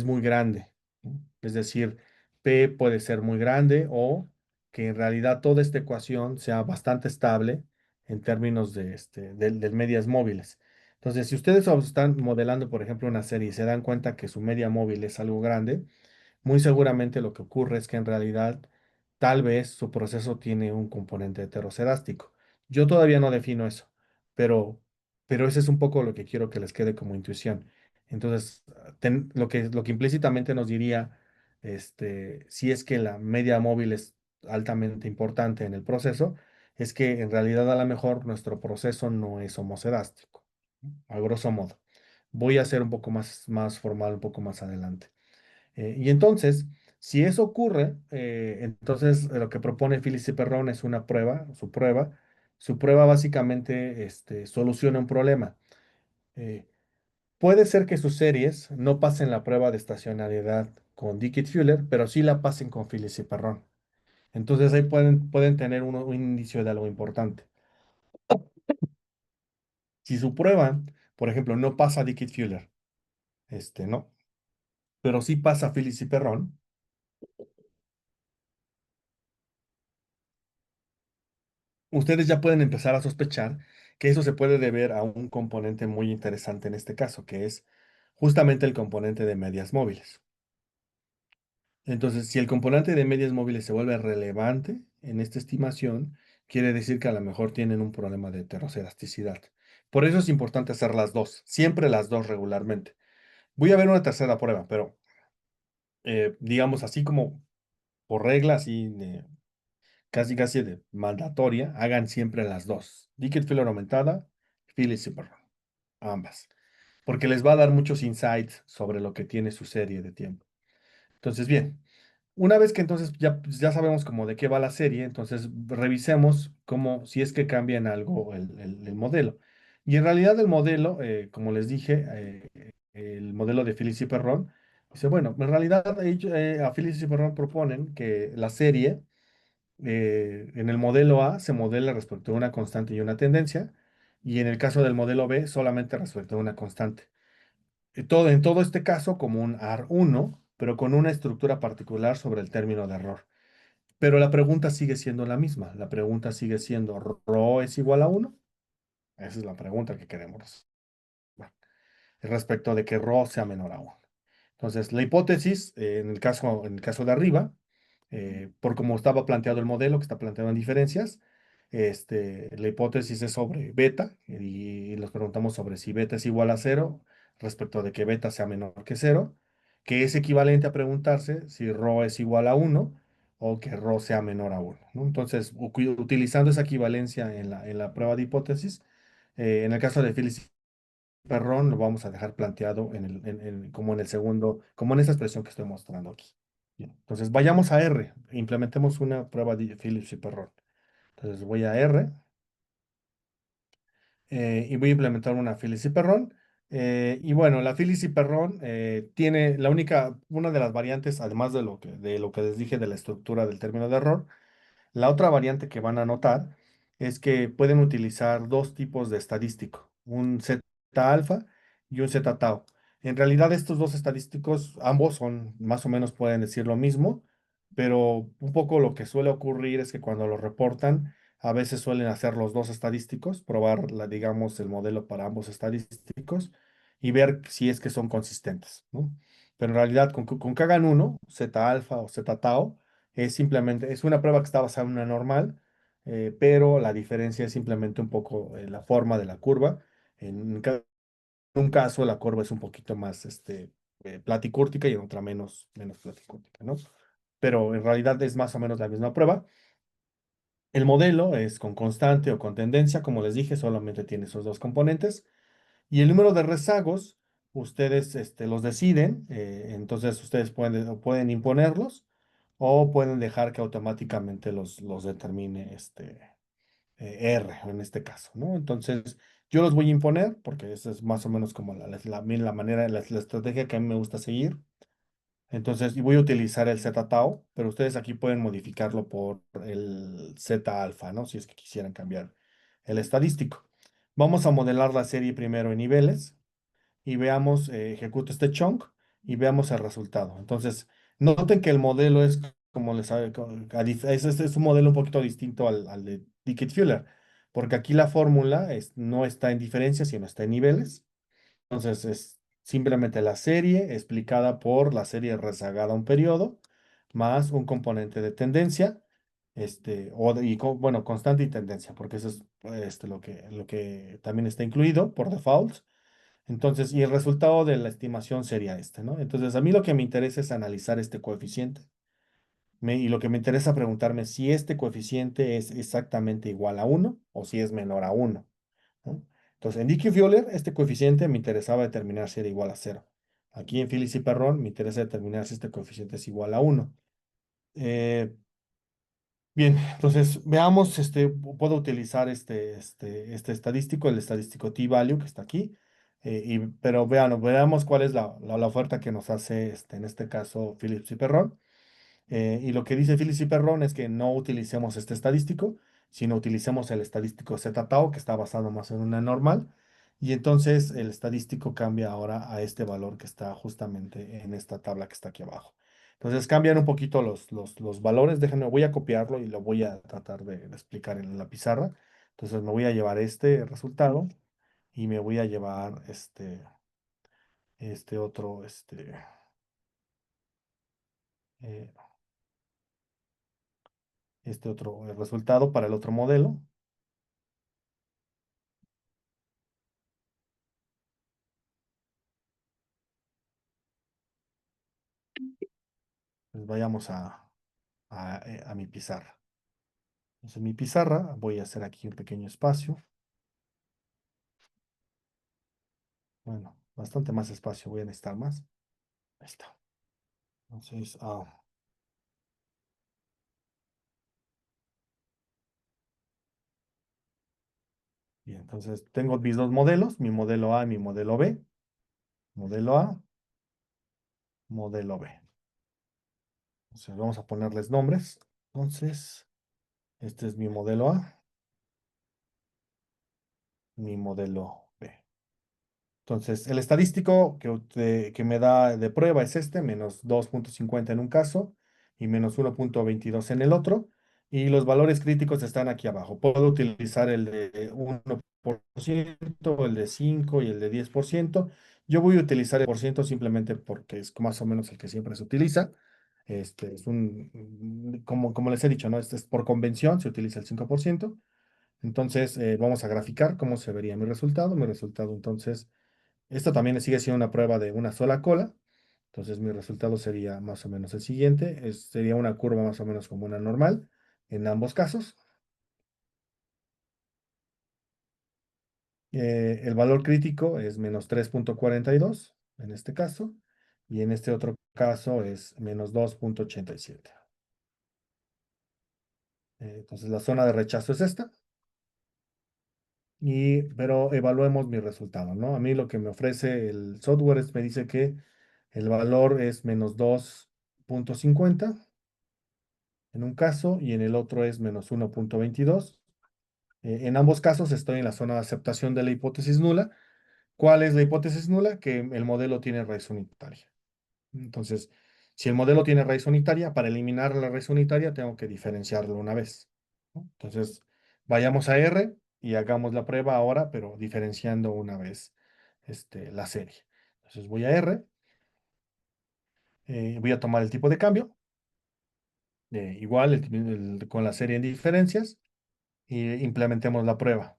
Speaker 1: muy grande, ¿no? Es decir, P puede ser muy grande o que en realidad toda esta ecuación sea bastante estable en términos del medias móviles. Entonces, si ustedes están modelando, por ejemplo, una serie y se dan cuenta que su media móvil es algo grande, muy seguramente lo que ocurre es que en realidad tal vez su proceso tiene un componente heterocedástico. Yo todavía no defino eso, pero, pero ese es un poco lo que quiero que les quede como intuición. Entonces, lo que implícitamente nos diría, si es que la media móvil es altamente importante en el proceso, es que en realidad a lo mejor nuestro proceso no es homocedástico, a grosso modo. Voy a ser un poco más formal un poco más adelante. Y entonces, si eso ocurre, entonces lo que propone Phillips y Perron es una prueba, su prueba. Su prueba básicamente soluciona un problema. Eh, Puede ser que sus series no pasen la prueba de estacionariedad con Dickit-Fuller, pero sí la pasen con Phillips y Perron. Entonces ahí pueden tener un indicio de algo importante. Si su prueba, por ejemplo, no pasa a Dickit-Fuller, no, pero sí pasa a Phillips y Perron, ustedes ya pueden empezar a sospechar que eso se puede deber a un componente muy interesante en este caso, que es justamente el componente de medias móviles. Entonces, si el componente de medias móviles se vuelve relevante en esta estimación, quiere decir que a lo mejor tienen un problema de heterocelasticidad. Por eso es importante hacer las dos, siempre las dos regularmente. Voy a ver una tercera prueba, pero digamos así como por regla, así casi casi de mandatoria, hagan siempre las dos. Dickett-Filler aumentada, Phillips y Perron, ambas, porque les va a dar muchos insights sobre lo que tiene su serie de tiempo. Entonces, bien, una vez que entonces ya sabemos cómo de qué va la serie, entonces revisemos cómo, si es que cambia en algo el modelo. Y en realidad el modelo, como les dije, el modelo de Phillips y Perron, dice, bueno, en realidad a Phillips y Perron proponen que la serie en el modelo A se modela respecto a una constante y una tendencia, y en el caso del modelo B solamente respecto a una constante. En todo este caso como un AR1, pero con una estructura particular sobre el término de error. Pero la pregunta sigue siendo la misma. La pregunta sigue siendo, ¿ρ es igual a 1? Esa es la pregunta que queremos respecto de que ρ sea menor a 1. Entonces, la hipótesis, en el caso de arriba, por cómo estaba planteado el modelo, que está planteado en diferencias. La hipótesis es sobre beta y nos preguntamos sobre si beta es igual a cero respecto de que beta sea menor que cero, que es equivalente a preguntarse si rho es igual a uno o que rho sea menor a uno, ¿no? Entonces, utilizando esa equivalencia en la prueba de hipótesis, en el caso de Phillips y Perron lo vamos a dejar planteado como en el segundo, como en esta expresión que estoy mostrando aquí. Bien, entonces, vayamos a R, implementemos una prueba de Phillips y Perron. Entonces voy a R y voy a implementar una Phillips y Perron. Y bueno, la Phillips y Perron tiene una de las variantes, además de lo que les dije de la estructura del término de error. La otra variante que van a notar es que pueden utilizar dos tipos de estadístico, un zeta alfa y un zeta tau. En realidad estos dos estadísticos, ambos son más o menos pueden decir lo mismo, pero un poco lo que suele ocurrir es que cuando lo reportan, a veces suelen hacer los dos estadísticos, probar, digamos, el modelo para ambos estadísticos y ver si es que son consistentes, ¿no? Pero en realidad con que hagan uno, zeta alfa o zeta tau, es una prueba que está basada en una normal, pero la diferencia es simplemente un poco la forma de la curva. Un caso la curva es un poquito más platicúrtica y en otra menos platicúrtica, ¿no? Pero en realidad es más o menos la misma prueba. El modelo es con constante o con tendencia, como les dije, solamente tiene esos dos componentes. Y el número de rezagos, ustedes los deciden, entonces ustedes pueden imponerlos o pueden dejar que automáticamente los determine R en este caso, ¿no? Entonces, yo los voy a imponer porque esa es más o menos como la manera, la estrategia que a mí me gusta seguir. Entonces, y voy a utilizar el Z tau, pero ustedes aquí pueden modificarlo por el Z alfa, ¿no? Si es que quisieran cambiar el estadístico. Vamos a modelar la serie primero en niveles y veamos, ejecuto este chunk y veamos el resultado. Entonces, noten que el modelo es como les sabe, es un modelo un poquito distinto al de Dickit-Fuller, porque aquí la fórmula no está en diferencia, sino está en niveles. Entonces, es simplemente la serie explicada por la serie rezagada a un periodo, más un componente de tendencia, bueno, constante y tendencia, porque eso es lo que también está incluido por default. Entonces, y el resultado de la estimación sería este, ¿no? Entonces, a mí lo que me interesa es analizar este coeficiente. Y lo que me interesa preguntarme si este coeficiente es exactamente igual a uno o si es menor a uno, ¿no? Entonces, en Dickey-Fowler, este coeficiente me interesaba determinar si era igual a cero. Aquí en Phillips y Perron me interesa determinar si este coeficiente es igual a uno. Eh, Bien, entonces veamos, puedo utilizar este estadístico, el estadístico t-value que está aquí, pero veamos cuál es la oferta que nos hace, en este caso, Phillips y Perron. Y lo que dice Phillips y Perron es que no utilicemos este estadístico, sino utilicemos el estadístico Z-tau, que está basado más en una normal, y entonces el estadístico cambia ahora a este valor que está justamente en esta tabla que está aquí abajo. Entonces cambian un poquito los valores. Déjenme, voy a copiarlo y lo voy a tratar de explicar en la pizarra. Entonces me voy a llevar este resultado y me voy a llevar este otro, eh, este otro resultado para el otro modelo. Pues vayamos a mi pizarra. Entonces, en mi pizarra voy a hacer aquí un pequeño espacio. Bueno, bastante más espacio, voy a necesitar más. Ahí está. Entonces, bien, entonces tengo mis dos modelos, mi modelo A y mi modelo B. Modelo A, modelo B. Entonces, vamos a ponerles nombres. Entonces, este es mi modelo A, mi modelo B. Entonces, el estadístico que me da de prueba es menos 2,50 en un caso y menos 1,22 en el otro. Y los valores críticos están aquí abajo. Puedo utilizar el de 1%, el de 5 y el de 10%. Yo voy a utilizar el por ciento simplemente porque es más o menos el que siempre se utiliza. Es como les he dicho, ¿no? Este es por convención, se utiliza el 5%. Entonces, vamos a graficar cómo se vería mi resultado. Mi resultado, entonces, esto también sigue siendo una prueba de una sola cola. Entonces, mi resultado sería más o menos el siguiente. Sería una curva más o menos como una normal en ambos casos. El valor crítico es -3,42 en este caso, y en este otro caso es -2,87. Entonces la zona de rechazo es esta, pero evaluemos mi resultado, ¿no? A mí lo que me ofrece el software me dice que el valor es -2,50 en un caso y en el otro es -1,22. En ambos casos estoy en la zona de aceptación de la hipótesis nula. ¿Cuál es la hipótesis nula? Que el modelo tiene raíz unitaria. Entonces, si el modelo tiene raíz unitaria, para eliminar la raíz unitaria tengo que diferenciarlo una vez, ¿no? Entonces, vayamos a R y hagamos la prueba ahora, pero diferenciando una vez la serie. Entonces, voy a R, voy a tomar el tipo de cambio, igual con la serie en diferencias, y implementemos la prueba.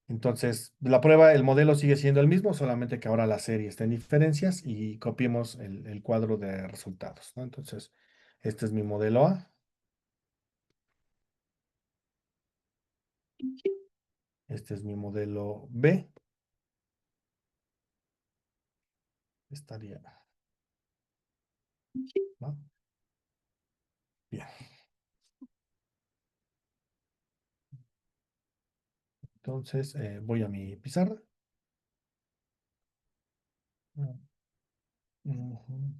Speaker 1: Entonces, la prueba, el modelo sigue siendo el mismo, solamente que ahora la serie está en diferencias y copiemos el cuadro de resultados, ¿no? Entonces, este es mi modelo A, este es mi modelo B, estaría, ¿no? Bien, entonces voy a mi pizarra. Ujú.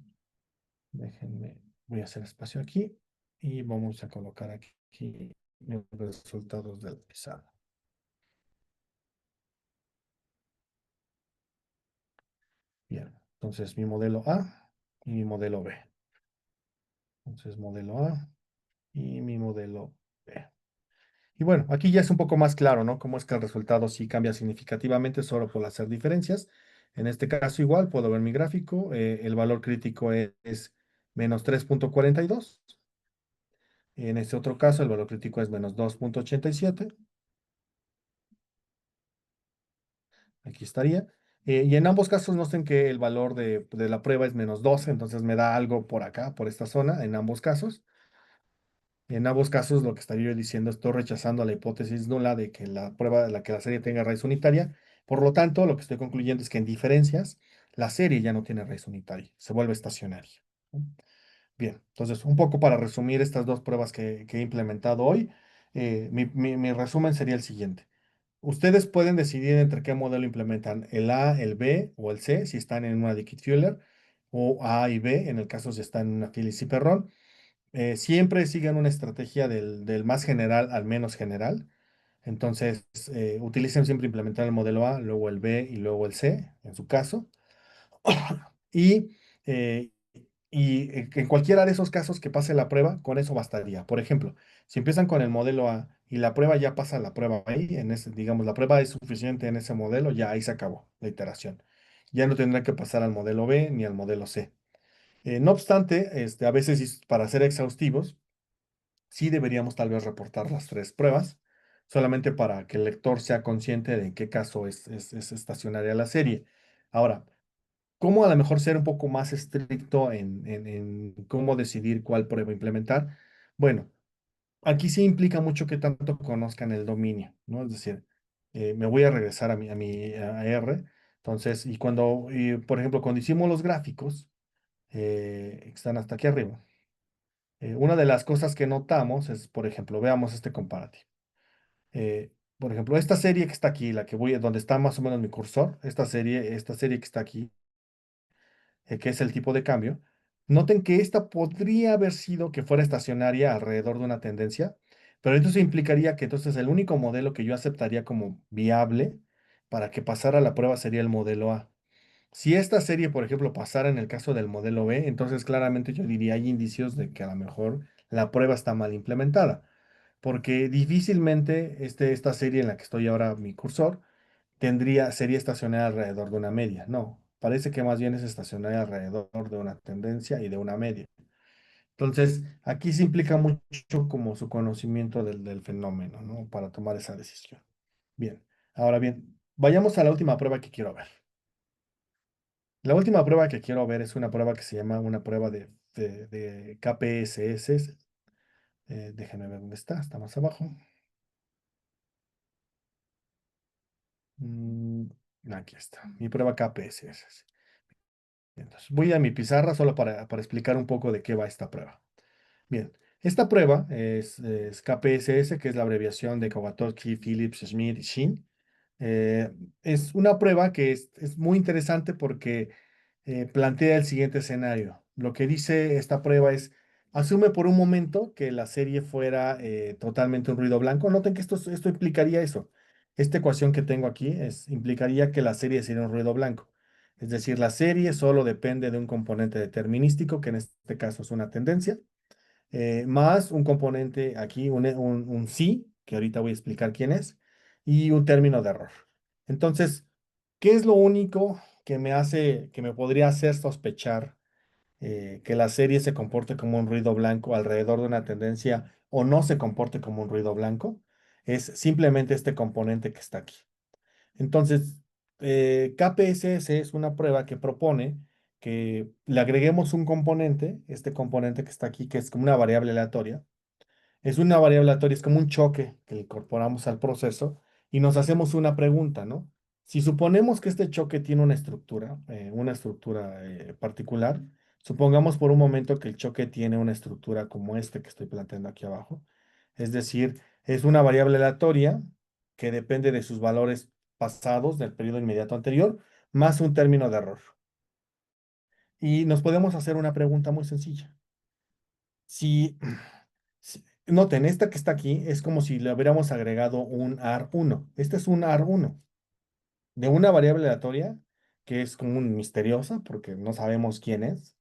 Speaker 1: Déjenme, voy a hacer espacio aquí y vamos a colocar aquí los resultados de la pizarra. Bien, entonces mi modelo A y mi modelo B. Entonces, modelo A y mi modelo B. Y bueno, aquí ya es un poco más claro, ¿no? Cómo es que el resultado sí cambia significativamente solo por hacer diferencias. En este caso igual, puedo ver mi gráfico, el valor crítico es -3,42. En este otro caso, el valor crítico es -2,87. Aquí estaría. Y en ambos casos noten que el valor de la prueba es -12, entonces me da algo por acá, por esta zona, en ambos casos. En ambos casos, lo que estaría yo diciendo, estoy rechazando la hipótesis nula de que la prueba, la que la serie tenga raíz unitaria. Por lo tanto, lo que estoy concluyendo es que en diferencias, la serie ya no tiene raíz unitaria, se vuelve estacionaria, ¿no? Bien, entonces, un poco para resumir estas dos pruebas que he implementado hoy, mi resumen sería el siguiente. Ustedes pueden decidir entre qué modelo implementan, el A, el B o el C, si están en una Dickey-Fuller, o A y B, en el caso si están en una Phillips y Perron. Siempre sigan una estrategia del más general al menos general. Entonces, utilicen siempre implementar el modelo A, luego el B y luego el C, en su caso. Y, eh, en cualquiera de esos casos que pase la prueba, con eso bastaría. Por ejemplo, si empiezan con el modelo A y la prueba ya pasa la prueba ahí, digamos, la prueba es suficiente en ese modelo, ya ahí se acabó la iteración. Ya no tendrán que pasar al modelo B ni al modelo C. No obstante, a veces para ser exhaustivos, sí deberíamos tal vez reportar las tres pruebas, solamente para que el lector sea consciente de en qué caso es estacionaria la serie. Ahora, ¿cómo a lo mejor ser un poco más estricto en cómo decidir cuál prueba implementar? Bueno, aquí sí implica mucho que tanto conozcan el dominio, ¿no? Es decir, me voy a regresar a R. Entonces, por ejemplo, cuando hicimos los gráficos, que están hasta aquí arriba, una de las cosas que notamos es, por ejemplo, veamos este comparativo. Por ejemplo, esta serie que está aquí, donde está más o menos mi cursor, esta serie que está aquí, que es el tipo de cambio, noten que esta podría haber sido que fuera estacionaria alrededor de una tendencia, pero entonces implicaría que entonces el único modelo que yo aceptaría como viable para que pasara la prueba sería el modelo A. Si esta serie, por ejemplo, pasara en el caso del modelo B, entonces claramente yo diría hay indicios de que a lo mejor la prueba está mal implementada, porque difícilmente esta serie en la que estoy ahora, mi cursor, sería estacionaria alrededor de una media. No, parece que más bien es estacionaria alrededor de una tendencia y de una media. Entonces, aquí se implica mucho como su conocimiento del fenómeno, ¿no? Para tomar esa decisión. Bien, ahora bien, vayamos a la última prueba que quiero ver. La última prueba que quiero ver es una prueba que se llama una prueba de KPSS. Déjenme ver dónde está, está más abajo. Mm, Aquí está, mi prueba KPSS. Entonces, voy a mi pizarra solo para explicar un poco de qué va esta prueba. Bien, esta prueba es KPSS, que es la abreviación de Kawatowski, Phillips, Schmidt y Shin. Eh, es una prueba que es muy interesante porque plantea el siguiente escenario. Lo que dice esta prueba es, asume por un momento que la serie fuera totalmente un ruido blanco. Noten que esto implicaría eso. Esta ecuación que tengo aquí implicaría que la serie sería un ruido blanco. Es decir, la serie solo depende de un componente determinístico, que en este caso es una tendencia más un componente aquí, un sí, que ahorita voy a explicar quién es, y un término de error. Entonces, ¿qué es lo único que que me podría hacer sospechar que la serie se comporte como un ruido blanco alrededor de una tendencia o no se comporte como un ruido blanco? Es simplemente este componente que está aquí. Entonces, KPSS es una prueba que propone que le agreguemos un componente, este componente que está aquí, que es como una variable aleatoria. Es una variable aleatoria, es como un choque que le incorporamos al proceso y nos hacemos una pregunta, ¿no? Si suponemos que este choque tiene una estructura particular, supongamos por un momento que el choque tiene una estructura como este que estoy planteando aquí abajo. Es decir, es una variable aleatoria que depende de sus valores pasados del periodo inmediato anterior, más un término de error. Y nos podemos hacer una pregunta muy sencilla. Si, noten, esta que está aquí es como si le hubiéramos agregado un AR1. Este es un AR1 de una variable aleatoria que es como un misteriosa porque no sabemos quién es.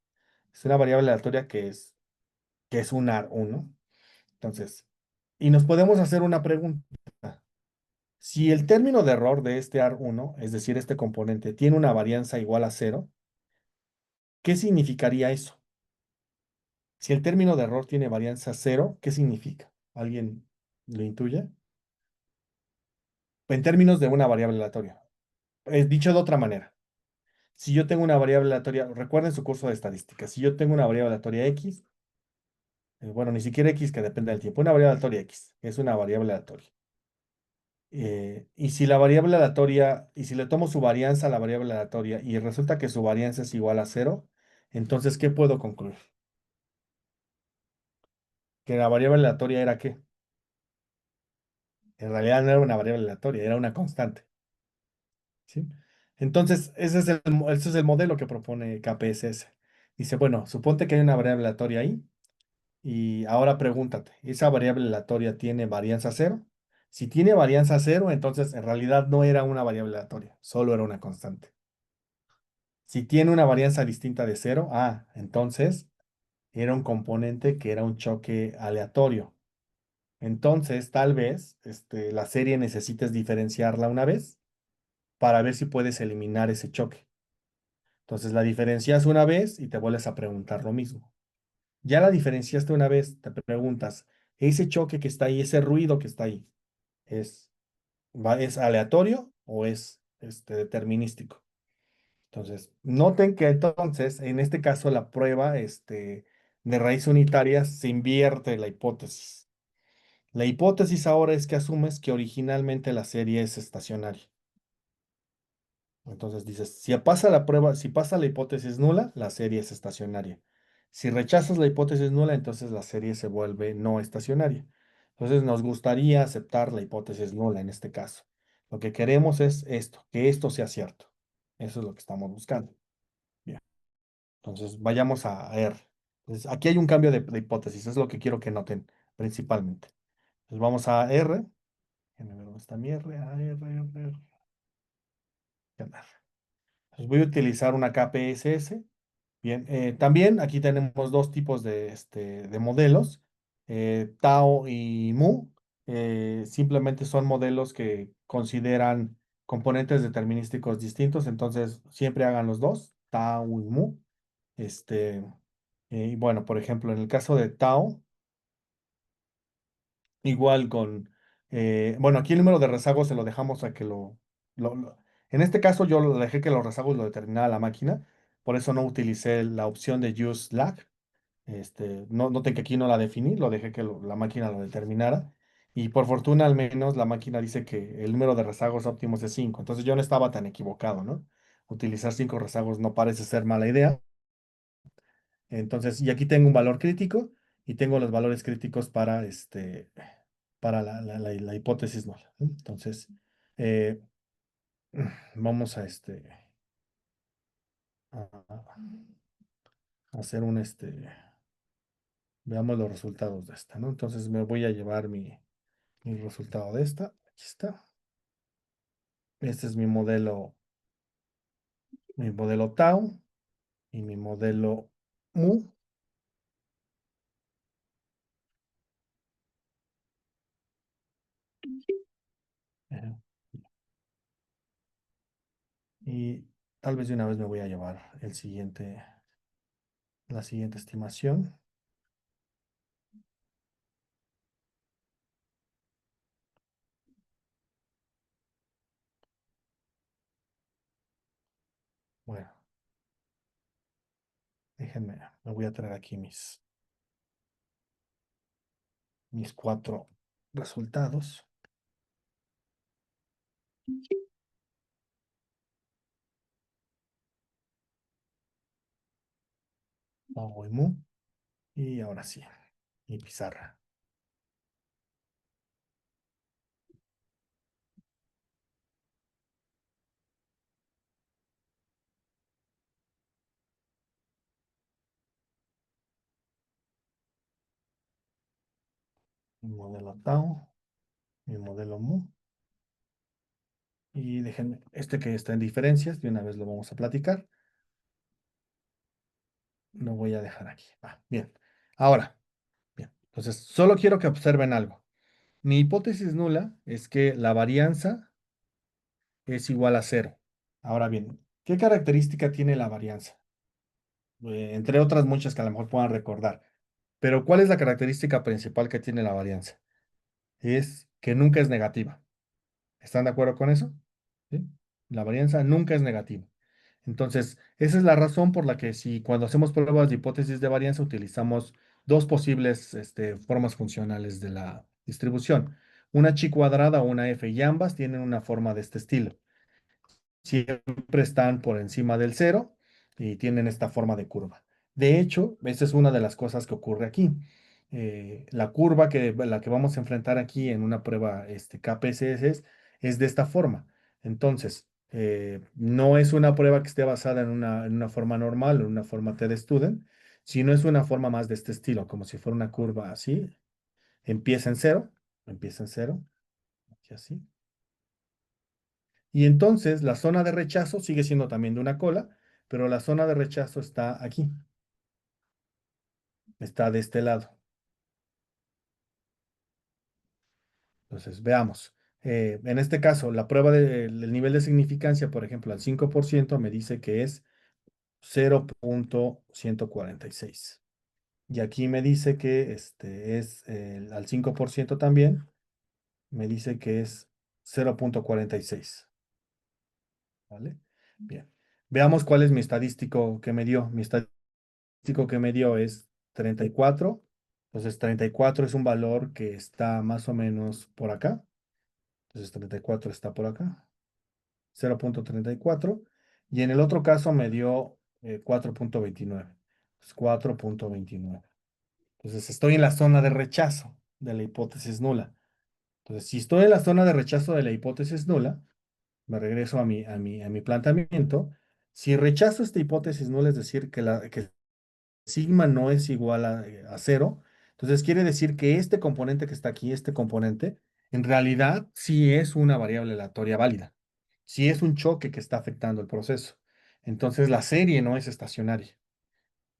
Speaker 1: Es una variable aleatoria que es un AR1. Entonces, y nos podemos hacer una pregunta. Si el término de error de este AR1, es decir, este componente, tiene una varianza igual a cero, ¿qué significaría eso? Si el término de error tiene varianza cero, ¿qué significa? ¿Alguien lo intuye? En términos de una variable aleatoria. Dicho de otra manera, si yo tengo una variable aleatoria, recuerden su curso de estadística, si yo tengo una variable aleatoria X, bueno, ni siquiera X que depende del tiempo, una variable aleatoria X, es una variable aleatoria. Y si la variable aleatoria, y si le tomo su varianza a la variable aleatoria y resulta que su varianza es igual a cero, entonces, ¿qué puedo concluir? Que la variable aleatoria era ¿qué? En realidad no era una variable aleatoria, era una constante. ¿Sí? Entonces, ese es el modelo que propone KPSS. Dice, bueno, suponte que hay una variable aleatoria ahí y ahora pregúntate, ¿esa variable aleatoria tiene varianza cero? Si tiene varianza cero, entonces en realidad no era una variable aleatoria, solo era una constante. Si tiene una varianza distinta de cero, entonces era un componente que era un choque aleatorio. Entonces, tal vez la serie necesites diferenciarla una vez para ver si puedes eliminar ese choque. Entonces la diferencias una vez y te vuelves a preguntar lo mismo. Ya la diferenciaste una vez, te preguntas, ¿ese choque que está ahí, ese ruido que está ahí, es, es aleatorio o es determinístico? Entonces, noten que entonces, en este caso, la prueba de raíz unitaria se invierte la hipótesis. La hipótesis ahora es que asumes que originalmente la serie es estacionaria. Entonces dices, si pasa la prueba, si pasa la hipótesis nula, la serie es estacionaria. Si rechazas la hipótesis nula, entonces la serie se vuelve no estacionaria. Entonces nos gustaría aceptar la hipótesis nula en este caso. Lo que queremos es esto, que esto sea cierto. Eso es lo que estamos buscando. Bien. Entonces vayamos a R. Entonces, aquí hay un cambio de hipótesis, es lo que quiero que noten principalmente. Entonces vamos a R. Déjenme ver dónde está mi R. A, R, R, R. Entonces voy a utilizar una KPSS. Bien, también aquí tenemos dos tipos de modelos, Tao y Mu. Simplemente son modelos que consideran componentes determinísticos distintos, entonces siempre hagan los dos, Tao y Mu. Este, Y bueno, por ejemplo, en el caso de tau, igual con, bueno, aquí el número de rezagos se lo dejamos a que en este caso yo lo dejé que los rezagos lo determinara la máquina, por eso no utilicé la opción de use lag. No, noten que aquí no la definí, lo dejé que la máquina lo determinara. Y por fortuna, al menos, la máquina dice que el número de rezagos óptimos es 5. Entonces yo no estaba tan equivocado, ¿no? Utilizar 5 rezagos no parece ser mala idea. Entonces, y aquí tengo un valor crítico y tengo los valores críticos para la hipótesis nula, ¿no? Entonces, eh, vamos a hacer veamos los resultados de esta, ¿no? Entonces me voy a llevar mi resultado de esta. Aquí está. Este es mi modelo tau y mi modelo mu. eh, Y tal vez de una vez me voy a llevar la siguiente estimación. Bueno, déjenme, me voy a traer aquí mis cuatro resultados. Tau y mu. Y ahora sí, mi pizarra. Mi modelo tau, mi modelo mu. Y déjenme, que está en diferencias, de una vez lo vamos a platicar. Lo voy a dejar aquí. Bien. Ahora, bien. Entonces, solo quiero que observen algo. Mi hipótesis nula es que la varianza es igual a cero. Ahora bien, ¿qué característica tiene la varianza? Entre otras muchas que a lo mejor puedan recordar. Pero ¿cuál es la característica principal que tiene la varianza? Es que nunca es negativa. ¿Están de acuerdo con eso? ¿Sí? La varianza nunca es negativa. Entonces, esa es la razón por la que si cuando hacemos pruebas de hipótesis de varianza utilizamos dos posibles formas funcionales de la distribución, una chi cuadrada o una f, y ambas tienen una forma de este estilo. Siempre están por encima del cero y tienen esta forma de curva. De hecho, esa es una de las cosas que ocurre aquí. La curva la que vamos a enfrentar aquí en una prueba KPSS es de esta forma. Entonces, no es una prueba que esté basada en una forma normal o en una forma TD-Student, sino es una forma más de este estilo, como si fuera una curva así. Empieza en cero, aquí así. Y entonces la zona de rechazo sigue siendo también de una cola, pero la zona de rechazo está aquí, está de este lado. Entonces, veamos. En este caso, la prueba del nivel de significancia, por ejemplo, al 5% me dice que es 0.146. Y aquí me dice que al 5% también, me dice que es 0.46. ¿Vale? Bien. Veamos cuál es mi estadístico que me dio. Mi estadístico que me dio es 34. Entonces, 34 es un valor que está más o menos por acá. Entonces, 34 está por acá. 0.34. Y en el otro caso me dio 4.29. Pues 4.29. Entonces, estoy en la zona de rechazo de la hipótesis nula. Entonces, si estoy en la zona de rechazo de la hipótesis nula, me regreso a mi planteamiento. Si rechazo esta hipótesis nula, es decir, que sigma no es igual a cero, entonces quiere decir que este componente que está aquí, este componente, en realidad sí es una variable aleatoria válida. Sí es un choque que está afectando el proceso. Entonces la serie no es estacionaria.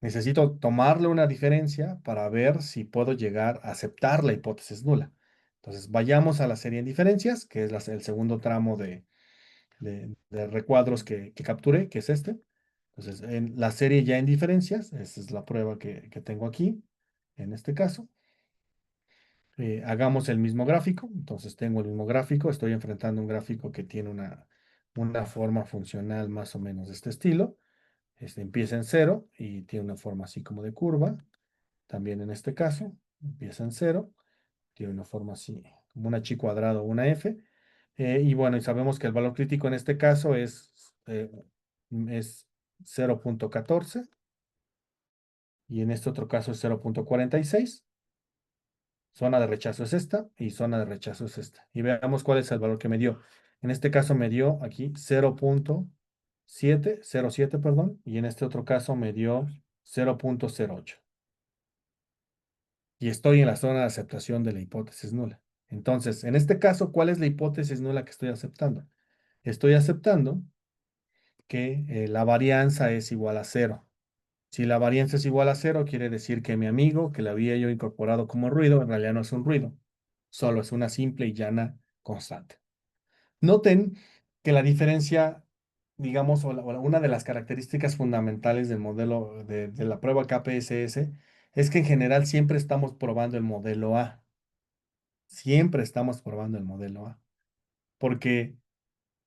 Speaker 1: Necesito tomarle una diferencia para ver si puedo llegar a aceptar la hipótesis nula. Entonces vayamos a la serie en diferencias, que es el segundo tramo de recuadros que capturé, que es este. Entonces, en la serie ya en diferencias, esa es la prueba que tengo aquí, en este caso. Hagamos el mismo gráfico, entonces tengo el mismo gráfico, estoy enfrentando un gráfico que tiene una forma funcional más o menos de este estilo. Empieza en cero y tiene una forma así como de curva. También en este caso, empieza en cero, tiene una forma así como una chi cuadrado o una f. Y bueno, y sabemos que el valor crítico en este caso es 0,14 y en este otro caso es 0,46. Zona de rechazo es esta y zona de rechazo es esta. Y veamos cuál es el valor que me dio. En este caso me dio aquí 0,707, perdón, y en este otro caso me dio 0,08. Y estoy en la zona de aceptación de la hipótesis nula. Entonces, en este caso, ¿cuál es la hipótesis nula que estoy aceptando? Estoy aceptando que la varianza es igual a cero. Si la varianza es igual a cero, quiere decir que mi amigo, que le había yo incorporado como ruido, en realidad no es un ruido, solo es una simple y llana constante. Noten que la diferencia, digamos, o una de las características fundamentales del modelo de la prueba KPSS es que en general siempre estamos probando el modelo A. Siempre estamos probando el modelo A. Porque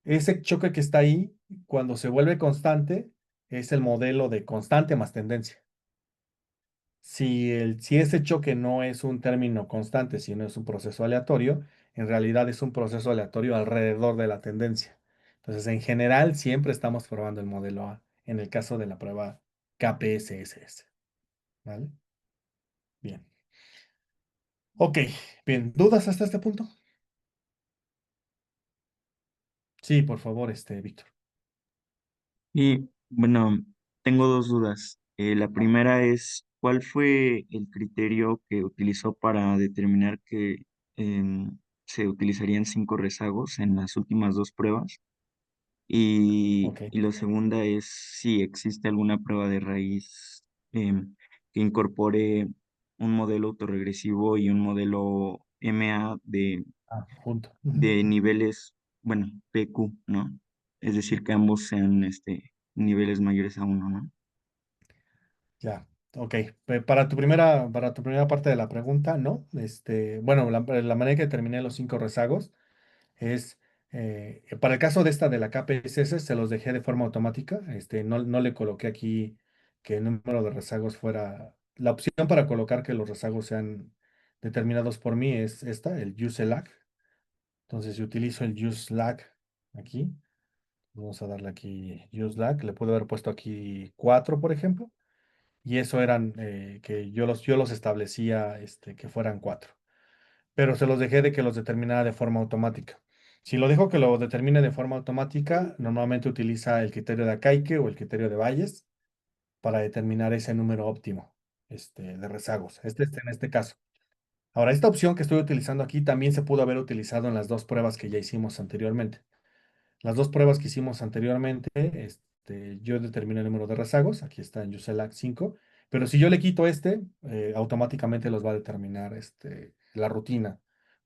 Speaker 1: ese choque que está ahí, cuando se vuelve constante, es el modelo de constante más tendencia. Si ese choque no es un término constante, sino es un proceso aleatorio, en realidad es un proceso aleatorio alrededor de la tendencia. Entonces, en general, siempre estamos probando el modelo A, en el caso de la prueba KPSS. ¿Vale? Bien. Ok, bien. ¿Dudas hasta este punto? Sí, por favor, Víctor.
Speaker 2: Y bueno, tengo dos dudas. La primera es, ¿cuál fue el criterio que utilizó para determinar que se utilizarían cinco rezagos en las últimas dos pruebas?
Speaker 1: Ok.
Speaker 2: Y la segunda es si existe alguna prueba de raíz que incorpore un modelo autorregresivo y un modelo MA
Speaker 1: Junto. Ujú.
Speaker 2: de niveles, bueno, PQ, ¿no? Es decir, que ambos sean niveles mayores a uno, ¿no?
Speaker 1: Ya, ok. Para tu primera parte de la pregunta, ¿no? Bueno, la manera que determiné los cinco rezagos es, para el caso de esta de la KPSS, se los dejé de forma automática. No le coloqué aquí que el número de rezagos fuera. La opción para colocar que los rezagos sean determinados por mí es esta, el useLag. Entonces, si utilizo el useLag aquí, vamos a darle aquí useLag, le puedo haber puesto aquí 4, por ejemplo. Y eso eran que yo los establecía que fueran 4. Pero se los dejé de que los determinara de forma automática. Si lo dejo que lo determine de forma automática, normalmente utiliza el criterio de Akaike o el criterio de Bayes para determinar ese número óptimo de rezagos. En este caso. Ahora, esta opción que estoy utilizando aquí también se pudo haber utilizado en las dos pruebas que ya hicimos anteriormente. Las dos pruebas que hicimos anteriormente, yo determino el número de rezagos, aquí está en USELAC 5, pero si yo le quito automáticamente los va a determinar la rutina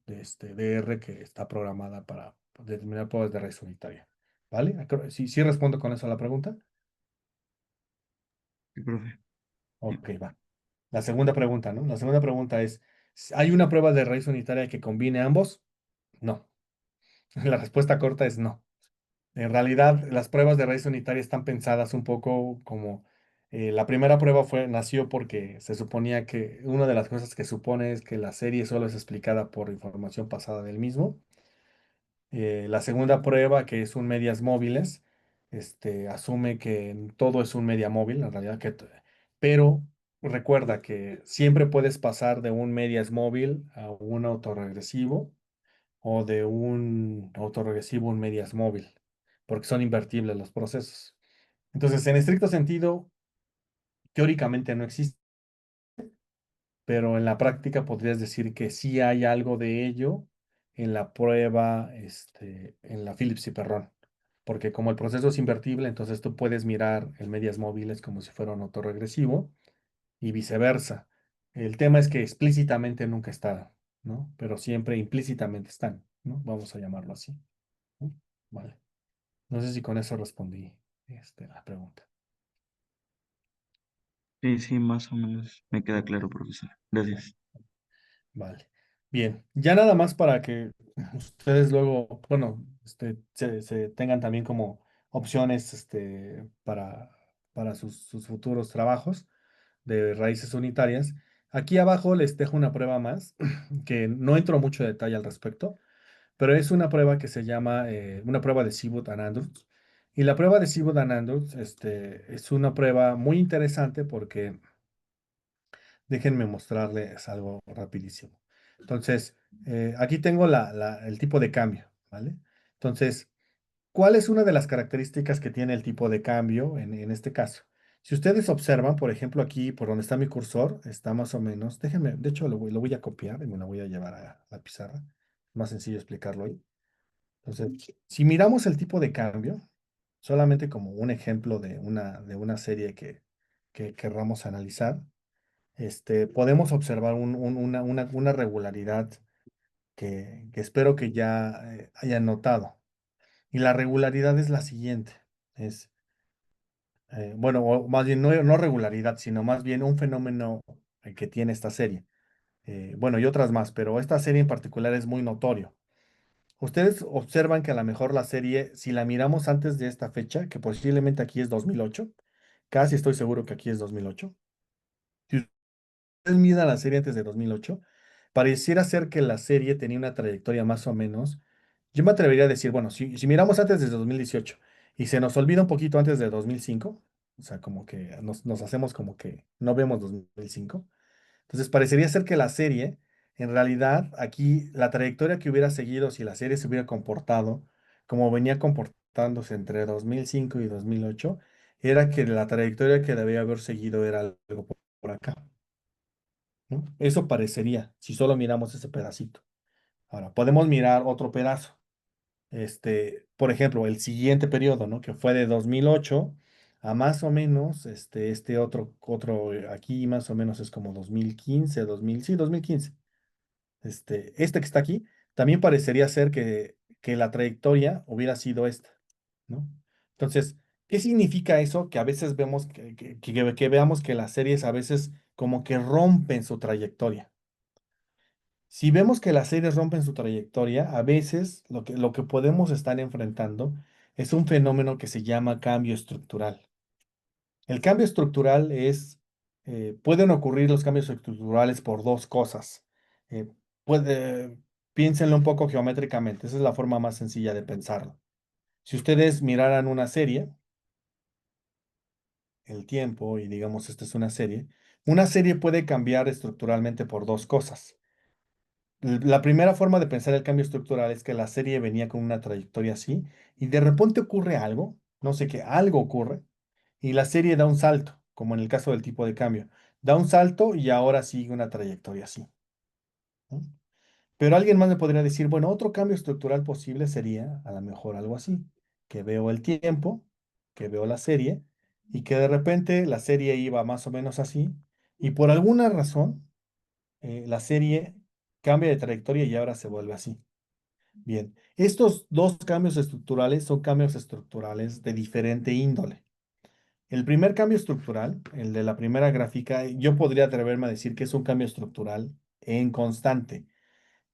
Speaker 1: de R que está programada para determinar pruebas de raíz unitaria. ¿Vale? Sí respondo con eso a la pregunta.
Speaker 2: Sí, profe. Sí.
Speaker 1: Ok, va. La segunda pregunta, ¿no? La segunda pregunta es, ¿hay una prueba de raíz unitaria que combine ambos? No. La respuesta corta es no. En realidad, las pruebas de raíz unitaria están pensadas un poco como la primera prueba nació porque se suponía que una de las cosas que supone es que la serie solo es explicada por información pasada del mismo. La segunda prueba, que es un medias móviles, asume que todo es un media móvil, en realidad, pero recuerda que siempre puedes pasar de un medias móvil a un autorregresivo o de un autorregresivo a un medias móvil, porque son invertibles los procesos. Entonces, en estricto sentido, teóricamente no existe, pero en la práctica podrías decir que sí hay algo de ello en la prueba, en la Phillips y Perron, porque como el proceso es invertible, entonces tú puedes mirar el medias móviles como si fuera un autorregresivo y viceversa. El tema es que explícitamente nunca está, ¿no? Pero siempre implícitamente están, ¿no? Vamos a llamarlo así, ¿no? Vale. No sé si con eso respondí, a la pregunta.
Speaker 2: Sí, sí, más o menos me queda claro, profesor. Gracias.
Speaker 1: Vale. Bien, ya nada más para que ustedes luego, bueno, se tengan también como opciones para sus futuros trabajos de raíces unitarias. Aquí abajo les dejo una prueba más, que no entro mucho detalle al respecto, pero es una prueba que se llama una prueba de Sibut and Andrews. Y la prueba de Sibut and Andrews es una prueba muy interesante porque déjenme mostrarles algo rapidísimo. Entonces, aquí tengo el tipo de cambio, ¿vale? Entonces, ¿cuál es una de las características que tiene el tipo de cambio en este caso? Si ustedes observan, por ejemplo, aquí por donde está mi cursor, está más o menos, déjenme, de hecho lo voy a copiar y me lo voy a llevar a la pizarra. Más sencillo explicarlo ahí. Entonces, si miramos el tipo de cambio, solamente como un ejemplo de una serie que querramos analizar, podemos observar una regularidad que espero que ya hayan notado. Y la regularidad es la siguiente. Es, bueno, o más bien no regularidad, sino más bien un fenómeno que tiene esta serie. Bueno, y otras más, pero esta serie en particular es muy notorio. Ustedes observan que a lo mejor la serie, si la miramos antes de esta fecha, que posiblemente aquí es 2008, casi estoy seguro que aquí es 2008. Si ustedes miran la serie antes de 2008, pareciera ser que la serie tenía una trayectoria más o menos. Yo me atrevería a decir, bueno, si miramos antes de 2018 y se nos olvida un poquito antes de 2005, o sea, como que nos hacemos como que no vemos 2005. Entonces parecería ser que la serie, en realidad, aquí la trayectoria que hubiera seguido si la serie se hubiera comportado como venía comportándose entre 2005 y 2008, era que la trayectoria que debía haber seguido era algo por acá, ¿no? Eso parecería, si solo miramos ese pedacito. Ahora, podemos mirar otro pedazo. Por ejemplo, el siguiente periodo, ¿no? Que fue de 2008 a más o menos, otro aquí más o menos es como 2015, 2000, sí, 2015. Este que está aquí, también parecería ser que la trayectoria hubiera sido esta, ¿no? Entonces, ¿qué significa eso? Que a veces vemos que veamos que las series a veces como que rompen su trayectoria. Si vemos que las series rompen su trayectoria, a veces lo que podemos estar enfrentando es un fenómeno que se llama cambio estructural. El cambio estructural pueden ocurrir los cambios estructurales por dos cosas. Eh, piénsenlo un poco geométricamente, esa es la forma más sencilla de pensarlo. Si ustedes miraran una serie, el tiempo, y digamos esta es una serie puede cambiar estructuralmente por dos cosas. La primera forma de pensar el cambio estructural es que la serie venía con una trayectoria así y de repente ocurre algo, no sé qué, algo ocurre y la serie da un salto, como en el caso del tipo de cambio. Da un salto y ahora sigue una trayectoria así, ¿no? Pero alguien más me podría decir, bueno, otro cambio estructural posible sería a lo mejor algo así, que veo el tiempo, que veo la serie y que de repente la serie iba más o menos así y por alguna razón la serie cambia de trayectoria y ahora se vuelve así. Bien, estos dos cambios estructurales son cambios estructurales de diferente índole. El primer cambio estructural, el de la primera gráfica, yo podría atreverme a decir que es un cambio estructural en constante.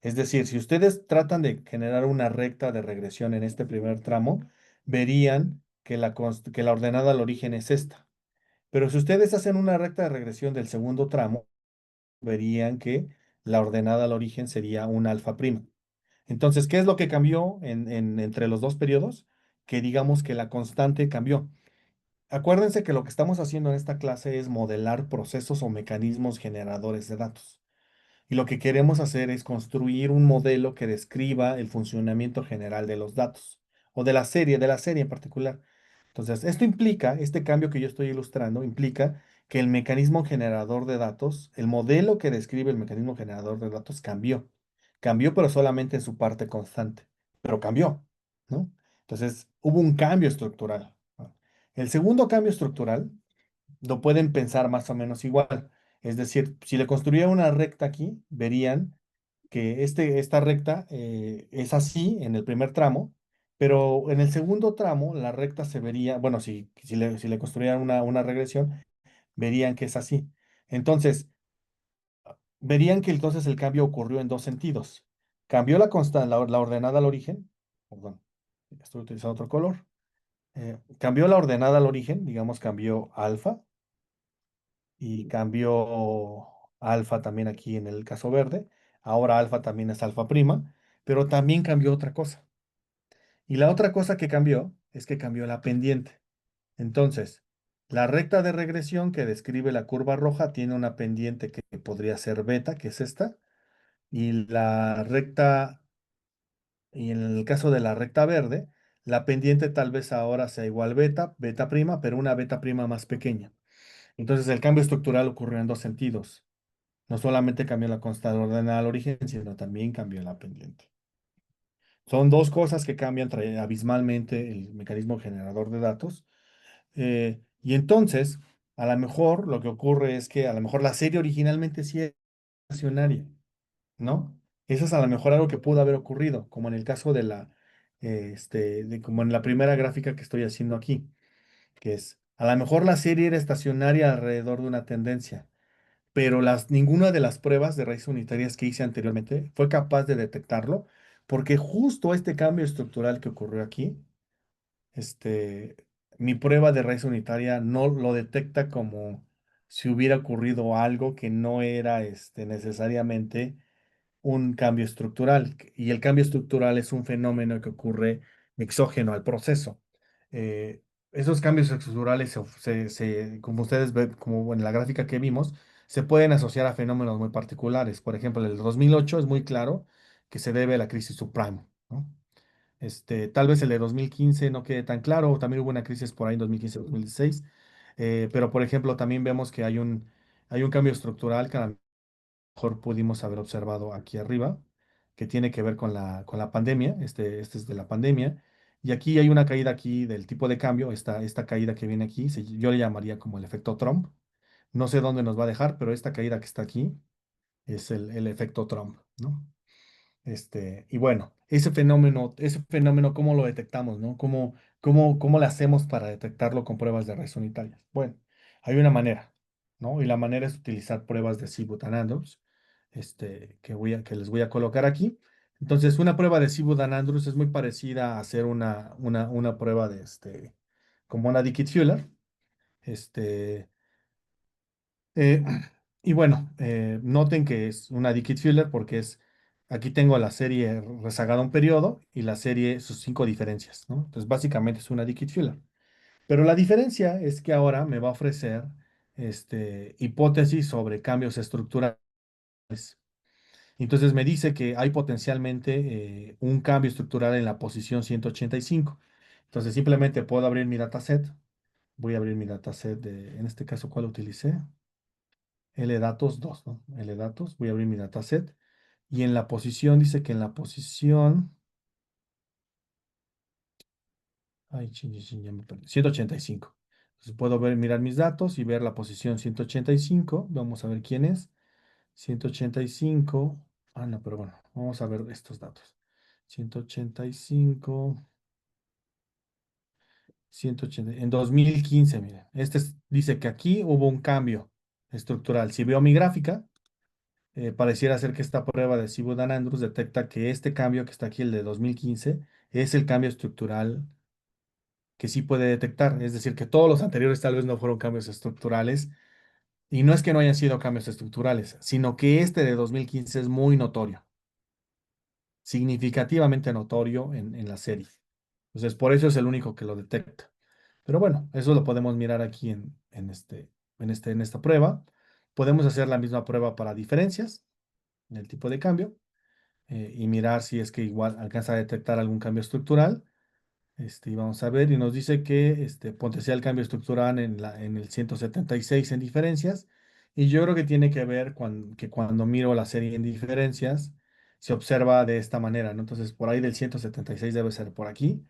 Speaker 1: Es decir, si ustedes tratan de generar una recta de regresión en este primer tramo, verían que la ordenada al origen es esta. Pero si ustedes hacen una recta de regresión del segundo tramo, verían que la ordenada al origen sería un alfa prima. Entonces, ¿qué es lo que cambió entre los dos periodos? Que digamos que la constante cambió. Acuérdense que lo que estamos haciendo en esta clase es modelar procesos o mecanismos generadores de datos. Y lo que queremos hacer es construir un modelo que describa el funcionamiento general de los datos o de la serie en particular. Entonces, este cambio que yo estoy ilustrando, implica que el mecanismo generador de datos, el modelo que describe el mecanismo generador de datos cambió. Cambió, pero solamente en su parte constante, pero cambió, ¿no? Entonces, hubo un cambio estructural, ¿no? El segundo cambio estructural lo pueden pensar más o menos igual. Es decir, si le construyeran una recta aquí, verían que esta recta es así en el primer tramo, pero en el segundo tramo la recta se vería, bueno, si le construyeran una regresión, verían que es así. Entonces, verían que entonces el cambio ocurrió en dos sentidos. Cambió la constante, la ordenada al origen, perdón, estoy utilizando otro color. Cambió la ordenada al origen, digamos, cambió alfa y cambió alfa también aquí en el caso verde. Ahora alfa también es alfa prima, pero también cambió otra cosa. Y la otra cosa que cambió es que cambió la pendiente. Entonces, la recta de regresión que describe la curva roja tiene una pendiente que podría ser beta, que es esta, y la recta, y en el caso de la recta verde, la pendiente tal vez ahora sea igual beta, beta prima, pero una beta prima más pequeña. Entonces, el cambio estructural ocurrió en dos sentidos. No solamente cambió la constante ordenada al origen, sino también cambió la pendiente. Son dos cosas que cambian abismalmente el mecanismo generador de datos. Y entonces, a lo mejor lo que ocurre es que a lo mejor la serie originalmente sí es estacionaria, ¿no? Eso es a lo mejor algo que pudo haber ocurrido, como en el caso de como en la primera gráfica que estoy haciendo aquí, que es, a lo mejor la serie era estacionaria alrededor de una tendencia, pero ninguna de las pruebas de raíces unitarias que hice anteriormente fue capaz de detectarlo, porque justo este cambio estructural que ocurrió aquí, este, mi prueba de raíz unitaria no lo detecta como si hubiera ocurrido algo que no era necesariamente un cambio estructural. Y el cambio estructural es un fenómeno que ocurre exógeno al proceso. Eh, Esos cambios estructurales, como ustedes ven, como en la gráfica que vimos, se pueden asociar a fenómenos muy particulares. Por ejemplo, el 2008 es muy claro que se debe a la crisis subprime, ¿no? Tal vez el de 2015 no quede tan claro, también hubo una crisis por ahí en 2015-2016, pero por ejemplo también vemos que hay un cambio estructural que a lo mejor pudimos haber observado aquí arriba, que tiene que ver con con la pandemia, este es de la pandemia, y aquí hay una caída aquí del tipo de cambio, esta caída que viene aquí, yo le llamaría como el efecto Trump, no sé dónde nos va a dejar, pero esta caída que está aquí es el efecto Trump, ¿no? Y bueno, ese fenómeno, ¿cómo lo detectamos, no? ¿Cómo le hacemos para detectarlo con pruebas de redes unitarias? Bueno, hay una manera, ¿no? Y la manera es utilizar pruebas de Sibut-Andrews, que les voy a colocar aquí. Entonces, una prueba de Sibut-Andrews es muy parecida a hacer una prueba como una Dicke-Fuller. Este, eh, y bueno, noten que es una Dicke-Fuller porque aquí tengo la serie rezagada un periodo y la serie sus cinco diferencias, ¿no? Entonces básicamente es una Dicke-Fuller. Pero la diferencia es que ahora me va a ofrecer hipótesis sobre cambios estructurales. Entonces me dice que hay potencialmente un cambio estructural en la posición 185. Entonces simplemente puedo abrir mi dataset. Voy a abrir mi dataset en este caso, ¿cuál utilicé? LDatos 2, ¿no? LDatos, voy a abrir mi dataset. Y en la posición, dice que en la posición. Ay, ya me perdí. 185. Entonces puedo mirar mis datos y ver la posición 185. Vamos a ver quién es. 185. Ah, no, pero bueno, vamos a ver estos datos. 185. 180. En 2015, miren. Dice que aquí hubo un cambio estructural. Si veo mi gráfica, pareciera ser que esta prueba de Sibu-Dan-Andrews detecta que este cambio que está aquí, el de 2015, es el cambio estructural que sí puede detectar. Es decir, que todos los anteriores tal vez no fueron cambios estructurales. Y no es que no hayan sido cambios estructurales, sino que este de 2015 es muy notorio, significativamente notorio en la serie. Entonces, por eso es el único que lo detecta. Pero bueno, eso lo podemos mirar aquí en esta prueba. Podemos hacer la misma prueba para diferencias, en el tipo de cambio. Y mirar si es que igual alcanza a detectar algún cambio estructural. Y vamos a ver, y nos dice que potencial cambio estructural en el 176 en diferencias. Y yo creo que tiene que ver que cuando miro la serie en diferencias, se observa de esta manera, ¿no? Entonces, por ahí del 176 debe ser por aquí.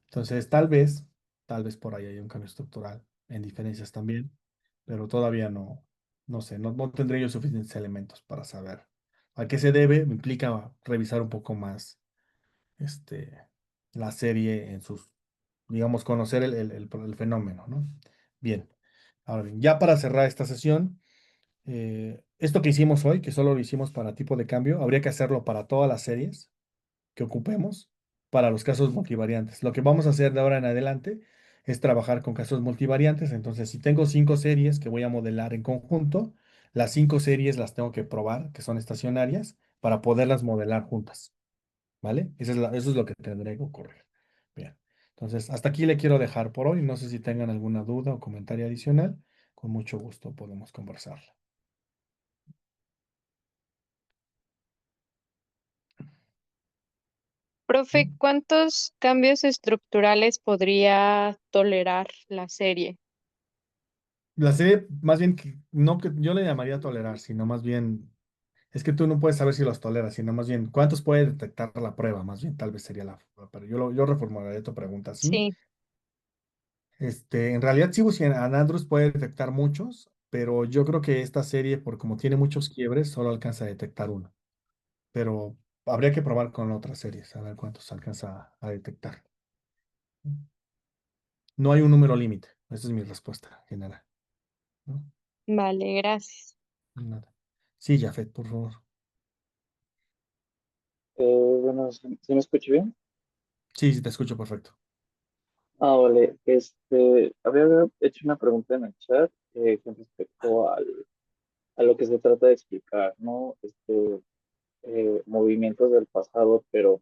Speaker 1: Entonces, tal vez por ahí hay un cambio estructural en diferencias también, pero todavía no sé, no tendré yo suficientes elementos para saber a qué se debe. Me implica revisar un poco más este, la serie en sus, digamos, conocer el fenómeno, ¿no? Bien. Ahora bien, ya para cerrar esta sesión, esto que hicimos hoy, que solo lo hicimos para tipo de cambio, habría que hacerlo para todas las series que ocupemos para los casos multivariantes. Lo que vamos a hacer de ahora en adelante es trabajar con casos multivariantes. Entonces, si tengo 5 series que voy a modelar en conjunto, las 5 series las tengo que probar, que son estacionarias, para poderlas modelar juntas. ¿Vale? Eso es lo que tendré que ocurrir. Bien. Entonces, hasta aquí le quiero dejar por hoy. No sé si tengan alguna duda o comentario adicional. Con mucho gusto podemos conversar.
Speaker 3: Profe, ¿cuántos cambios estructurales podría tolerar la serie?
Speaker 1: La serie, más bien, no que yo le llamaría tolerar, sino más bien, es que tú no puedes saber si los toleras, sino más bien, ¿cuántos puede detectar la prueba? Más bien, tal vez sería pero yo reformularía tu pregunta así.
Speaker 3: Sí,
Speaker 1: En realidad, sí, pues, Anandrus puede detectar muchos, pero yo creo que esta serie, por como tiene muchos quiebres, solo alcanza a detectar uno. Pero habría que probar con otras series, a ver cuántos alcanza a detectar. No hay un número límite, esa es mi respuesta general, ¿no?
Speaker 3: vale, gracias.
Speaker 1: Nada. Sí, Jafet, por favor.
Speaker 4: Bueno, ¿sí me escucho bien?
Speaker 1: Sí, sí, te escucho perfecto.
Speaker 4: Vale, había hecho una pregunta en el chat con respecto a lo que se trata de explicar, ¿no? Movimientos del pasado, pero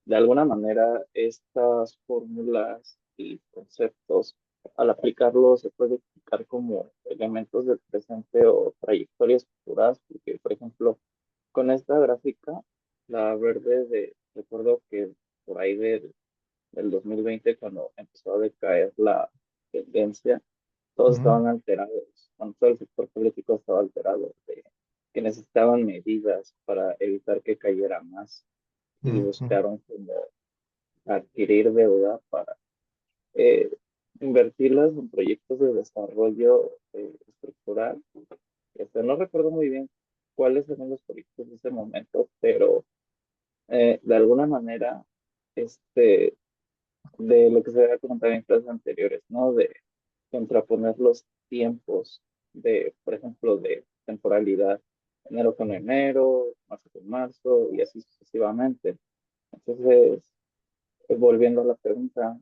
Speaker 4: de alguna manera estas fórmulas y conceptos, al aplicarlos, se puede explicar como elementos del presente o trayectorias futuras, porque, por ejemplo, con esta gráfica, la verde recuerdo que por ahí del 2020 cuando empezó a decaer la tendencia, todos
Speaker 1: Ujú,
Speaker 4: estaban alterados, cuando todo el sector político estaba alterado, de que necesitaban medidas para evitar que cayera más y
Speaker 1: ujú, ujú,
Speaker 4: buscaron como adquirir deuda para eh, invertirlas en proyectos de desarrollo estructural. No recuerdo muy bien cuáles eran los proyectos de ese momento, pero de alguna manera, este, de lo que se había comentado en clases anteriores, ¿no? De contraponer los tiempos de, por ejemplo, de temporalidad, enero con enero, marzo con marzo y así sucesivamente. Entonces, volviendo a la pregunta,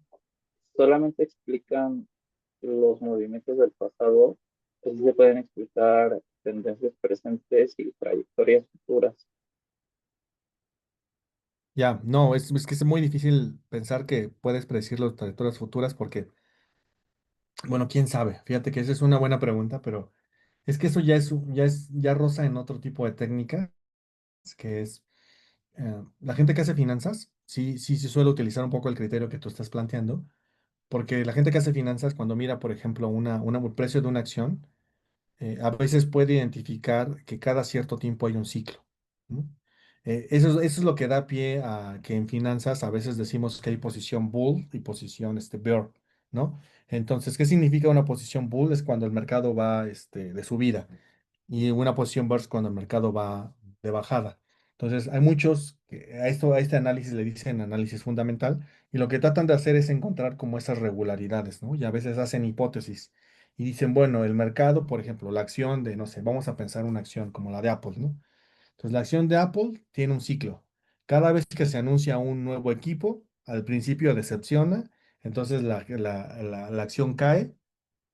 Speaker 4: solamente explican los movimientos del pasado, pues sí se pueden explicar tendencias presentes y trayectorias futuras.
Speaker 1: ya, no, es que es muy difícil pensar que puedes predecir las trayectorias futuras porque, bueno, quién sabe. Fíjate que esa es una buena pregunta, pero es que eso ya roza en otro tipo de técnica, que es la gente que hace finanzas, sí suele utilizar un poco el criterio que tú estás planteando, porque la gente que hace finanzas, cuando mira, por ejemplo, el precio de una acción, a veces puede identificar que cada cierto tiempo hay un ciclo, ¿no? Eso es lo que da pie a que en finanzas a veces decimos que hay posición bull y posición bear, ¿no? Entonces, ¿qué significa una posición bull? Es cuando el mercado va de subida y una posición bear es cuando el mercado va de bajada. Entonces, hay muchos que a este análisis le dicen análisis fundamental y lo que tratan de hacer es encontrar como esas regularidades, ¿no? Y a veces hacen hipótesis y dicen, bueno, el mercado, por ejemplo, la acción de, no sé, vamos a pensar una acción como la de Apple, ¿no? Entonces, la acción de Apple tiene un ciclo. Cada vez que se anuncia un nuevo equipo, al principio decepciona, entonces la acción cae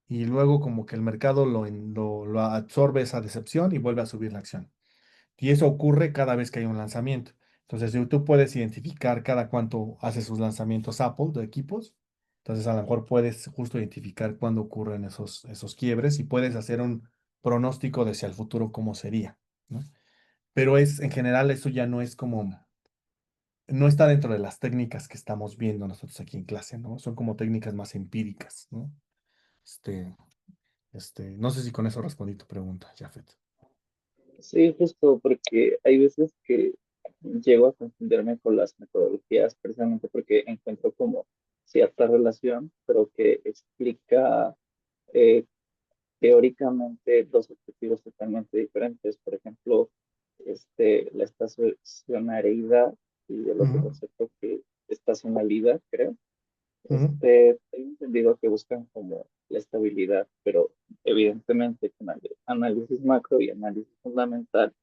Speaker 1: y luego como que el mercado lo absorbe esa decepción y vuelve a subir la acción. Y eso ocurre cada vez que hay un lanzamiento. Entonces, si tú puedes identificar cada cuánto hace sus lanzamientos Apple de equipos, entonces a lo mejor puedes justo identificar cuándo ocurren esos quiebres y puedes hacer un pronóstico de hacia el futuro cómo sería, ¿no? Pero en general, eso ya no es no está dentro de las técnicas que estamos viendo nosotros aquí en clase, ¿no? Son como técnicas más empíricas, ¿no? Este, no sé si con eso respondí tu pregunta, Jafet.
Speaker 4: Sí, justo porque hay veces que llego a confundirme con las metodologías precisamente porque encuentro como cierta relación, pero que explica eh, teóricamente dos objetivos totalmente diferentes. Por ejemplo, la estacionariedad y el otro
Speaker 1: Ujú,
Speaker 4: concepto que estacionalidad, creo.
Speaker 1: ujú,
Speaker 4: Tengo entendido que buscan como la estabilidad, pero evidentemente con análisis macro y análisis fundamental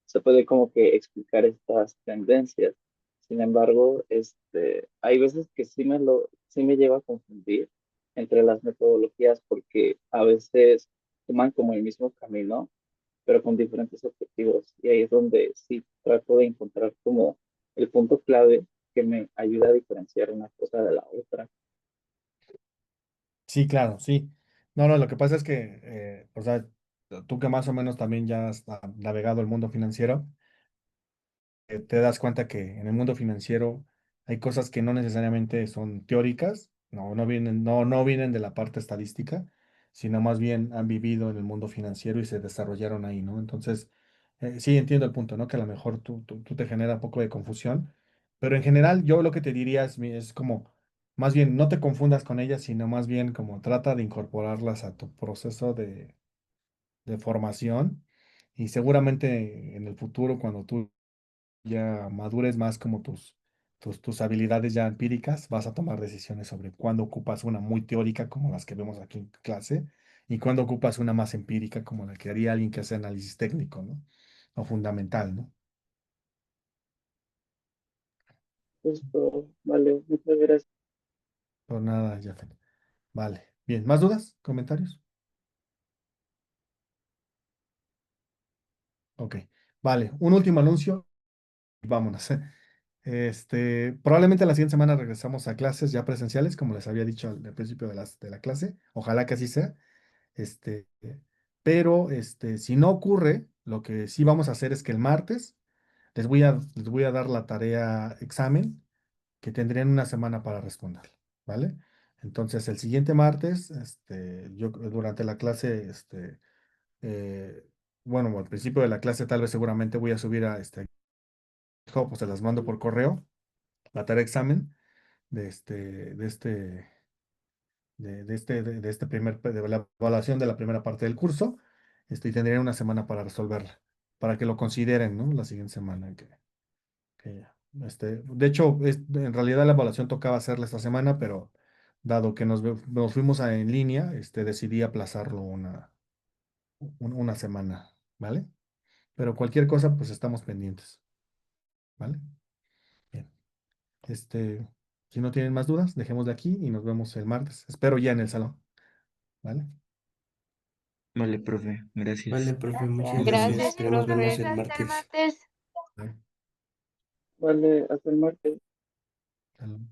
Speaker 4: se puede como que explicar estas tendencias. Sin embargo, hay veces que sí me lleva a confundir entre las metodologías porque a veces toman como el mismo camino, pero con diferentes objetivos. Y ahí es donde sí trato de encontrar como el punto clave que me ayuda a diferenciar una cosa de la otra.
Speaker 1: Sí, claro, sí. No, no, lo que pasa es que, o sea, tú que más o menos también ya has navegado el mundo financiero, te das cuenta que en el mundo financiero hay cosas que no necesariamente son teóricas, no vienen de la parte estadística, sino más bien han vivido en el mundo financiero y se desarrollaron ahí, ¿no? Entonces, sí entiendo el punto, ¿no? Que a lo mejor tú te genera un poco de confusión, pero en general yo lo que te diría es como, más bien, no te confundas con ellas, sino más bien como trata de incorporarlas a tu proceso de formación y seguramente en el futuro, cuando tú ya madures más como tus habilidades ya empíricas, vas a tomar decisiones sobre cuándo ocupas una muy teórica como las que vemos aquí en clase y cuándo ocupas una más empírica como la que haría alguien que hace análisis técnico, ¿no? O fundamental, ¿no?
Speaker 4: Justo, vale, muchas gracias.
Speaker 1: Por nada, ya. Vale. Bien, ¿más dudas? ¿Comentarios? Ok. Vale, un último anuncio y vámonos. Probablemente la siguiente semana regresamos a clases ya presenciales, como les había dicho al principio de la clase. Ojalá que así sea. Este, pero si no ocurre, lo que sí vamos a hacer es que el martes les voy a dar la tarea examen que tendrían una semana para responder, ¿vale? Entonces, el siguiente martes, yo durante la clase, eh, bueno, al principio de la clase tal vez seguramente voy a subir a pues se las mando por correo, la tarea examen de de este de la evaluación de la primera parte del curso, y tendrían una semana para resolverla, para que lo consideren, ¿no? La siguiente semana. De hecho, en realidad la evaluación tocaba hacerla esta semana, pero dado que nos fuimos en línea, decidí aplazarlo una semana, ¿vale? Pero cualquier cosa, pues estamos pendientes, ¿vale? Bien. Este, si no tienen más dudas, dejemos de aquí y nos vemos el martes. Espero ya en el salón, ¿vale?
Speaker 2: Vale, profe,
Speaker 5: Vale,
Speaker 2: gracias.
Speaker 5: profe, muchas gracias.
Speaker 3: Gracias,
Speaker 5: Esperemos vernos
Speaker 3: profe.
Speaker 5: el martes.
Speaker 4: Vale, hasta el martes.
Speaker 1: Salón.